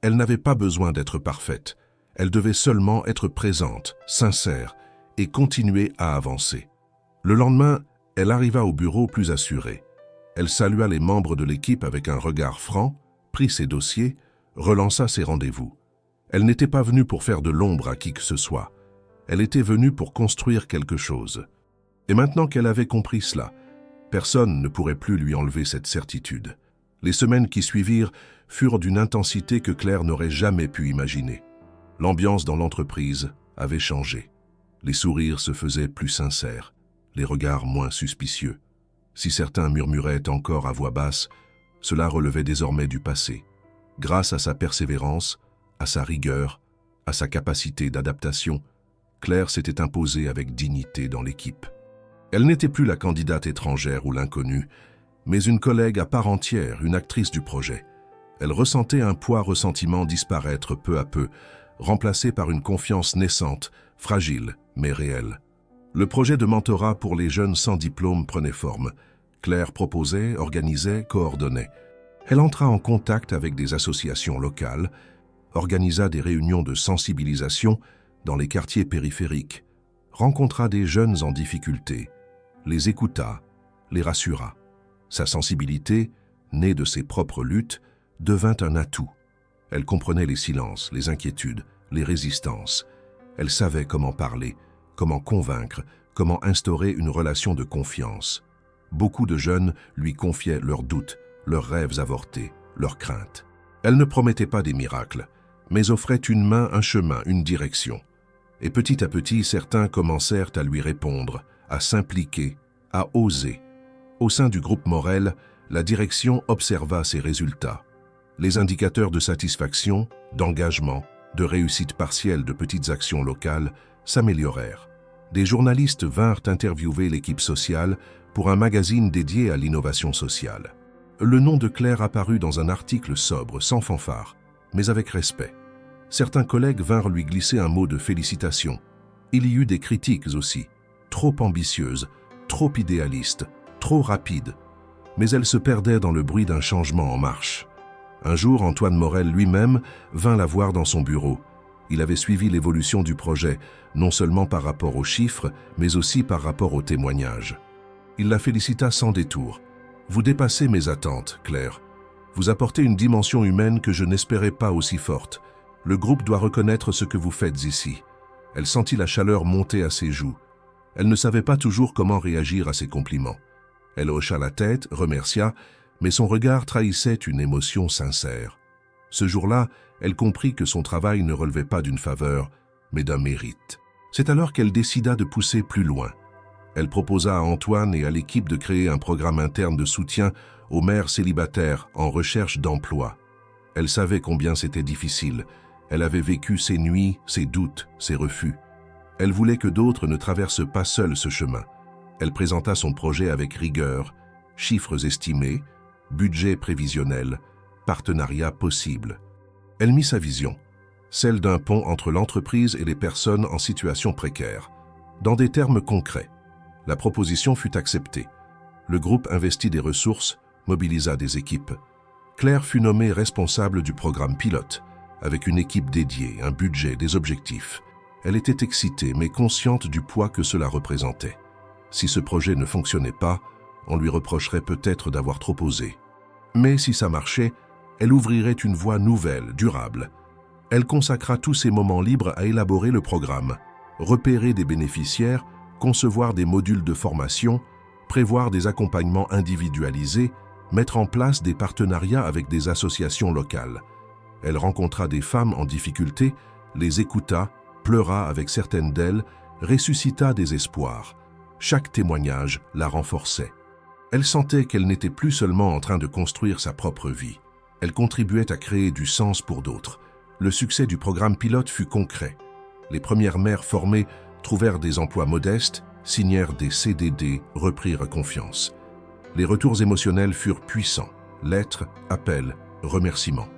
Elle n'avait pas besoin d'être parfaite. Elle devait seulement être présente, sincère, et continuer à avancer. Le lendemain, elle arriva au bureau plus assurée. Elle salua les membres de l'équipe avec un regard franc, prit ses dossiers, relança ses rendez-vous. Elle n'était pas venue pour faire de l'ombre à qui que ce soit. Elle était venue pour construire quelque chose. Et maintenant qu'elle avait compris cela, personne ne pourrait plus lui enlever cette certitude. Les semaines qui suivirent furent d'une intensité que Claire n'aurait jamais pu imaginer. L'ambiance dans l'entreprise avait changé. Les sourires se faisaient plus sincères, les regards moins suspicieux. Si certains murmuraient encore à voix basse, cela relevait désormais du passé. Grâce à sa persévérance, à sa rigueur, à sa capacité d'adaptation, Claire s'était imposée avec dignité dans l'équipe. Elle n'était plus la candidate étrangère ou l'inconnue, mais une collègue à part entière, une actrice du projet. Elle ressentait un poids ressentiment disparaître peu à peu, remplacé par une confiance naissante, fragile mais réelle. Le projet de mentorat pour les jeunes sans diplôme prenait forme. Claire proposait, organisait, coordonnait. Elle entra en contact avec des associations locales, organisa des réunions de sensibilisation dans les quartiers périphériques, rencontra des jeunes en difficulté, les écouta, les rassura. Sa sensibilité, née de ses propres luttes, devint un atout. Elle comprenait les silences, les inquiétudes, les résistances. Elle savait comment parler, comment convaincre, comment instaurer une relation de confiance. Beaucoup de jeunes lui confiaient leurs doutes, leurs rêves avortés, leurs craintes. Elle ne promettait pas des miracles, mais offrait une main, un chemin, une direction. Et petit à petit, certains commencèrent à lui répondre, à s'impliquer, à oser. Au sein du groupe Morel, la direction observa ses résultats. Les indicateurs de satisfaction, d'engagement, de réussite partielle de petites actions locales s'améliorèrent. Des journalistes vinrent interviewer l'équipe sociale pour un magazine dédié à l'innovation sociale. Le nom de Claire apparut dans un article sobre, sans fanfare, mais avec respect. Certains collègues vinrent lui glisser un mot de félicitation. Il y eut des critiques aussi, trop ambitieuses, trop idéalistes, trop rapides. Mais elle se perdait dans le bruit d'un changement en marche. Un jour, Antoine Morel lui-même vint la voir dans son bureau. Il avait suivi l'évolution du projet, non seulement par rapport aux chiffres, mais aussi par rapport aux témoignages. Il la félicita sans détour. « Vous dépassez mes attentes, Claire. Vous apportez une dimension humaine que je n'espérais pas aussi forte. Le groupe doit reconnaître ce que vous faites ici. » Elle sentit la chaleur monter à ses joues. Elle ne savait pas toujours comment réagir à ces compliments. Elle hocha la tête, remercia, mais son regard trahissait une émotion sincère. Ce jour-là, elle comprit que son travail ne relevait pas d'une faveur, mais d'un mérite. C'est alors qu'elle décida de pousser plus loin. Elle proposa à Antoine et à l'équipe de créer un programme interne de soutien aux mères célibataires en recherche d'emploi. Elle savait combien c'était difficile. Elle avait vécu ses nuits, ses doutes, ses refus. Elle voulait que d'autres ne traversent pas seuls ce chemin. Elle présenta son projet avec rigueur, chiffres estimés, budget prévisionnel, partenariat possible. Elle mit sa vision, celle d'un pont entre l'entreprise et les personnes en situation précaire. Dans des termes concrets, la proposition fut acceptée. Le groupe investit des ressources, mobilisa des équipes. Claire fut nommée responsable du programme pilote, avec une équipe dédiée, un budget, des objectifs. Elle était excitée, mais consciente du poids que cela représentait. Si ce projet ne fonctionnait pas, on lui reprocherait peut-être d'avoir trop osé. Mais si ça marchait, elle ouvrirait une voie nouvelle, durable. Elle consacra tous ses moments libres à élaborer le programme, repérer des bénéficiaires, concevoir des modules de formation, prévoir des accompagnements individualisés, mettre en place des partenariats avec des associations locales. Elle rencontra des femmes en difficulté, les écouta, pleura avec certaines d'elles, ressuscita des espoirs. Chaque témoignage la renforçait. Elle sentait qu'elle n'était plus seulement en train de construire sa propre vie. Elle contribuait à créer du sens pour d'autres. Le succès du programme pilote fut concret. Les premières mères formées trouvèrent des emplois modestes, signèrent des CDD, reprirent confiance. Les retours émotionnels furent puissants. Lettres, appels, remerciements.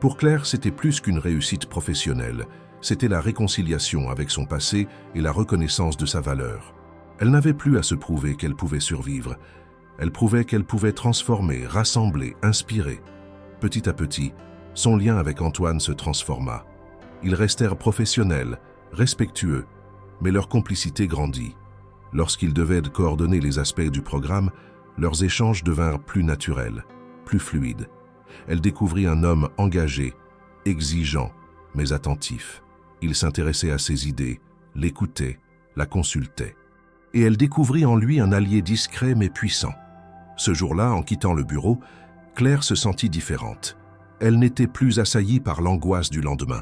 Pour Claire, c'était plus qu'une réussite professionnelle. C'était la réconciliation avec son passé et la reconnaissance de sa valeur. Elle n'avait plus à se prouver qu'elle pouvait survivre. Elle prouvait qu'elle pouvait transformer, rassembler, inspirer. Petit à petit, son lien avec Antoine se transforma. Ils restèrent professionnels, respectueux, mais leur complicité grandit. Lorsqu'ils devaient coordonner les aspects du programme, leurs échanges devinrent plus naturels, plus fluides. Elle découvrit un homme engagé, exigeant, mais attentif. Il s'intéressait à ses idées, l'écoutait, la consultait. Et elle découvrit en lui un allié discret mais puissant. Ce jour-là, en quittant le bureau, Claire se sentit différente. Elle n'était plus assaillie par l'angoisse du lendemain.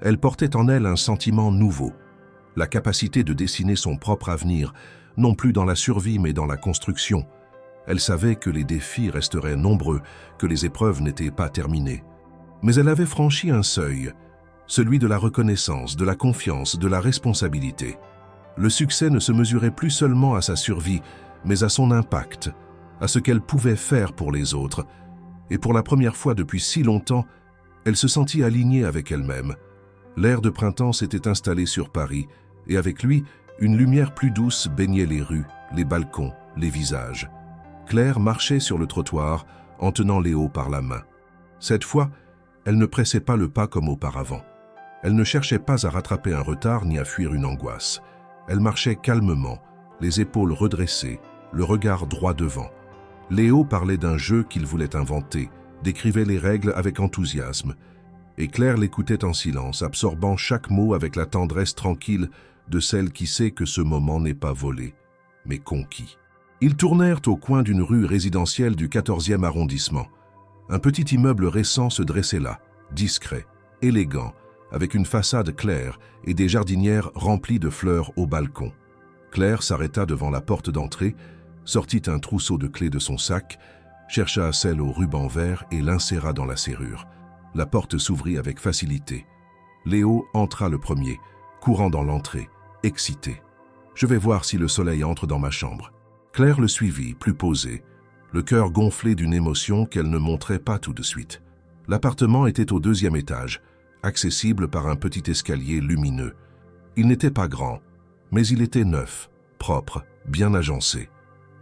Elle portait en elle un sentiment nouveau, la capacité de dessiner son propre avenir, non plus dans la survie mais dans la construction. Elle savait que les défis resteraient nombreux, que les épreuves n'étaient pas terminées. Mais elle avait franchi un seuil, celui de la reconnaissance, de la confiance, de la responsabilité. Le succès ne se mesurait plus seulement à sa survie, mais à son impact, à ce qu'elle pouvait faire pour les autres. Et pour la première fois depuis si longtemps, elle se sentit alignée avec elle-même. L'air de printemps s'était installé sur Paris, et avec lui, une lumière plus douce baignait les rues, les balcons, les visages. Claire marchait sur le trottoir en tenant Léo par la main. Cette fois, elle ne pressait pas le pas comme auparavant. Elle ne cherchait pas à rattraper un retard ni à fuir une angoisse. Elle marchait calmement, les épaules redressées, le regard droit devant. Léo parlait d'un jeu qu'il voulait inventer, décrivait les règles avec enthousiasme. Et Claire l'écoutait en silence, absorbant chaque mot avec la tendresse tranquille de celle qui sait que ce moment n'est pas volé, mais conquis. Ils tournèrent au coin d'une rue résidentielle du 14e arrondissement. Un petit immeuble récent se dressait là, discret, élégant, avec une façade claire et des jardinières remplies de fleurs au balcon. Claire s'arrêta devant la porte d'entrée, sortit un trousseau de clés de son sac, chercha celle au ruban vert et l'inséra dans la serrure. La porte s'ouvrit avec facilité. Léo entra le premier, courant dans l'entrée, excité. « Je vais voir si le soleil entre dans ma chambre. » Claire le suivit, plus posée, le cœur gonflé d'une émotion qu'elle ne montrait pas tout de suite. L'appartement était au 2e étage, accessible par un petit escalier lumineux. Il n'était pas grand, mais il était neuf, propre, bien agencé.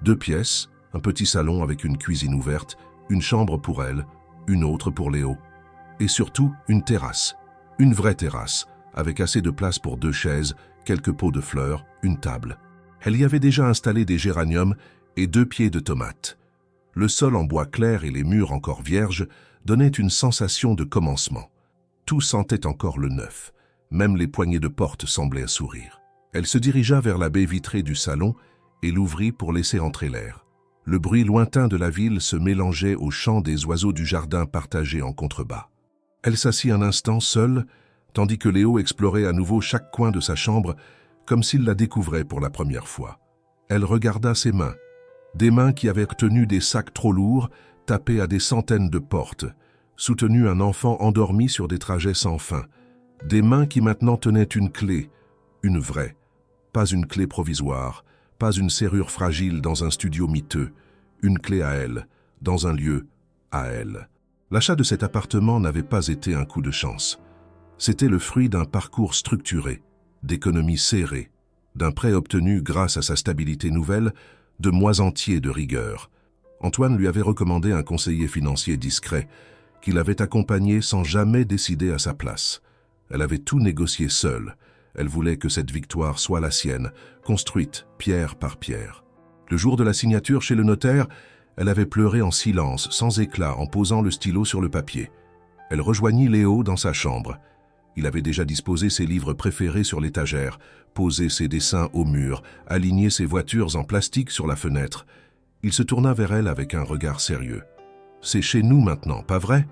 2 pièces, un petit salon avec une cuisine ouverte, une chambre pour elle, une autre pour Léo. Et surtout, une terrasse. Une vraie terrasse, avec assez de place pour 2 chaises, quelques pots de fleurs, une table. Elle y avait déjà installé des géraniums et 2 pieds de tomates. Le sol en bois clair et les murs encore vierges donnaient une sensation de commencement. Tout sentait encore le neuf. Même les poignées de porte semblaient sourire. Elle se dirigea vers la baie vitrée du salon et l'ouvrit pour laisser entrer l'air. Le bruit lointain de la ville se mélangeait au chant des oiseaux du jardin partagé en contrebas. Elle s'assit un instant seule, tandis que Léo explorait à nouveau chaque coin de sa chambre, comme s'il la découvrait pour la première fois. Elle regarda ses mains, des mains qui avaient tenu des sacs trop lourds, tapé à des centaines de portes, soutenu un enfant endormi sur des trajets sans fin, des mains qui maintenant tenaient une clé, une vraie, pas une clé provisoire, pas une serrure fragile dans un studio miteux, une clé à elle, dans un lieu à elle. L'achat de cet appartement n'avait pas été un coup de chance. C'était le fruit d'un parcours structuré, d'économies serrées, d'un prêt obtenu grâce à sa stabilité nouvelle, de mois entiers de rigueur. Antoine lui avait recommandé un conseiller financier discret, qu'il avait accompagné sans jamais décider à sa place. Elle avait tout négocié seule. Elle voulait que cette victoire soit la sienne, construite pierre par pierre. Le jour de la signature chez le notaire, elle avait pleuré en silence, sans éclat, en posant le stylo sur le papier. Elle rejoignit Léo dans sa chambre. Il avait déjà disposé ses livres préférés sur l'étagère, posé ses dessins au mur, aligné ses voitures en plastique sur la fenêtre. Il se tourna vers elle avec un regard sérieux. « C'est chez nous maintenant, pas vrai ?»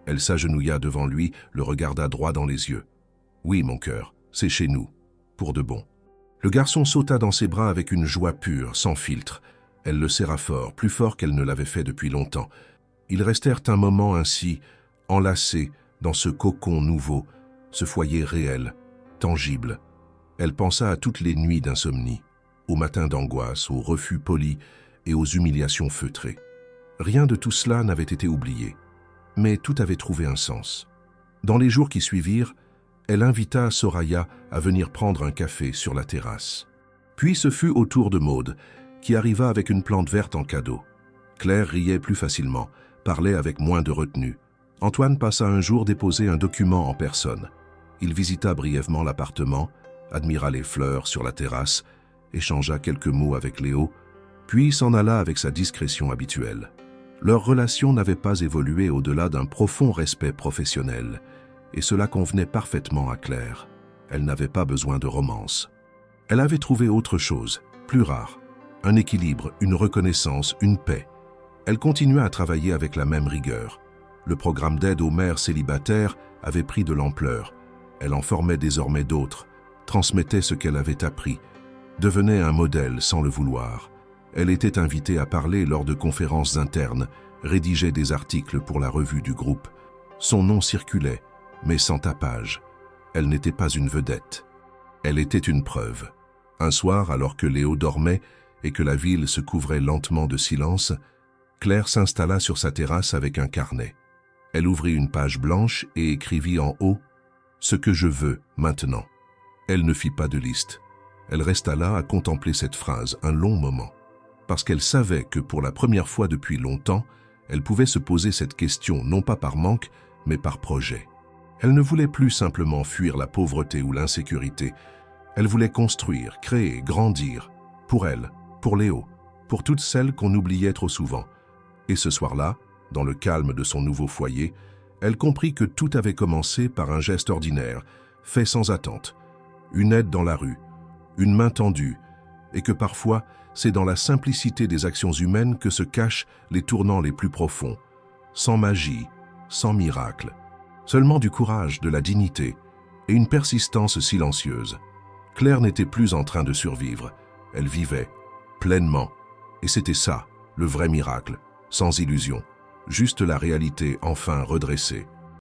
Elle s'agenouilla devant lui, le regarda droit dans les yeux. « Oui, mon cœur, c'est chez nous, pour de bon. » Le garçon sauta dans ses bras avec une joie pure, sans filtre. Elle le serra fort, plus fort qu'elle ne l'avait fait depuis longtemps. Ils restèrent un moment ainsi, enlacés dans ce cocon nouveau, ce foyer réel, tangible. Elle pensa à toutes les nuits d'insomnie, aux matins d'angoisse, aux refus polis et aux humiliations feutrées. Rien de tout cela n'avait été oublié, mais tout avait trouvé un sens. Dans les jours qui suivirent, elle invita Soraya à venir prendre un café sur la terrasse. Puis ce fut au tour de Maude, qui arriva avec une plante verte en cadeau. Claire riait plus facilement, parlait avec moins de retenue. Antoine passa un jour déposer un document en personne. Il visita brièvement l'appartement, admira les fleurs sur la terrasse, échangea quelques mots avec Léo, puis s'en alla avec sa discrétion habituelle. Leur relation n'avait pas évolué au-delà d'un profond respect professionnel, et cela convenait parfaitement à Claire. Elle n'avait pas besoin de romance. Elle avait trouvé autre chose, plus rare, un équilibre, une reconnaissance, une paix. Elle continua à travailler avec la même rigueur. Le programme d'aide aux mères célibataires avait pris de l'ampleur. Elle en formait désormais d'autres, transmettait ce qu'elle avait appris, devenait un modèle sans le vouloir. Elle était invitée à parler lors de conférences internes, rédigeait des articles pour la revue du groupe. Son nom circulait, mais sans tapage. Elle n'était pas une vedette. Elle était une preuve. Un soir, alors que Léo dormait et que la ville se couvrait lentement de silence, Claire s'installa sur sa terrasse avec un carnet. Elle ouvrit une page blanche et écrivit en haut « Ce que je veux maintenant ». Elle ne fit pas de liste. Elle resta là à contempler cette phrase un long moment, parce qu'elle savait que pour la première fois depuis longtemps, elle pouvait se poser cette question non pas par manque, mais par projet. Elle ne voulait plus simplement fuir la pauvreté ou l'insécurité. Elle voulait construire, créer, grandir, pour elle, pour Léo, pour toutes celles qu'on oubliait trop souvent. Et ce soir-là, dans le calme de son nouveau foyer, elle comprit que tout avait commencé par un geste ordinaire, fait sans attente. Une aide dans la rue, une main tendue, et que parfois, c'est dans la simplicité des actions humaines que se cachent les tournants les plus profonds. Sans magie, sans miracle, seulement du courage, de la dignité et une persistance silencieuse. Claire n'était plus en train de survivre, elle vivait, pleinement, et c'était ça, le vrai miracle, sans illusion, juste la réalité enfin redressée.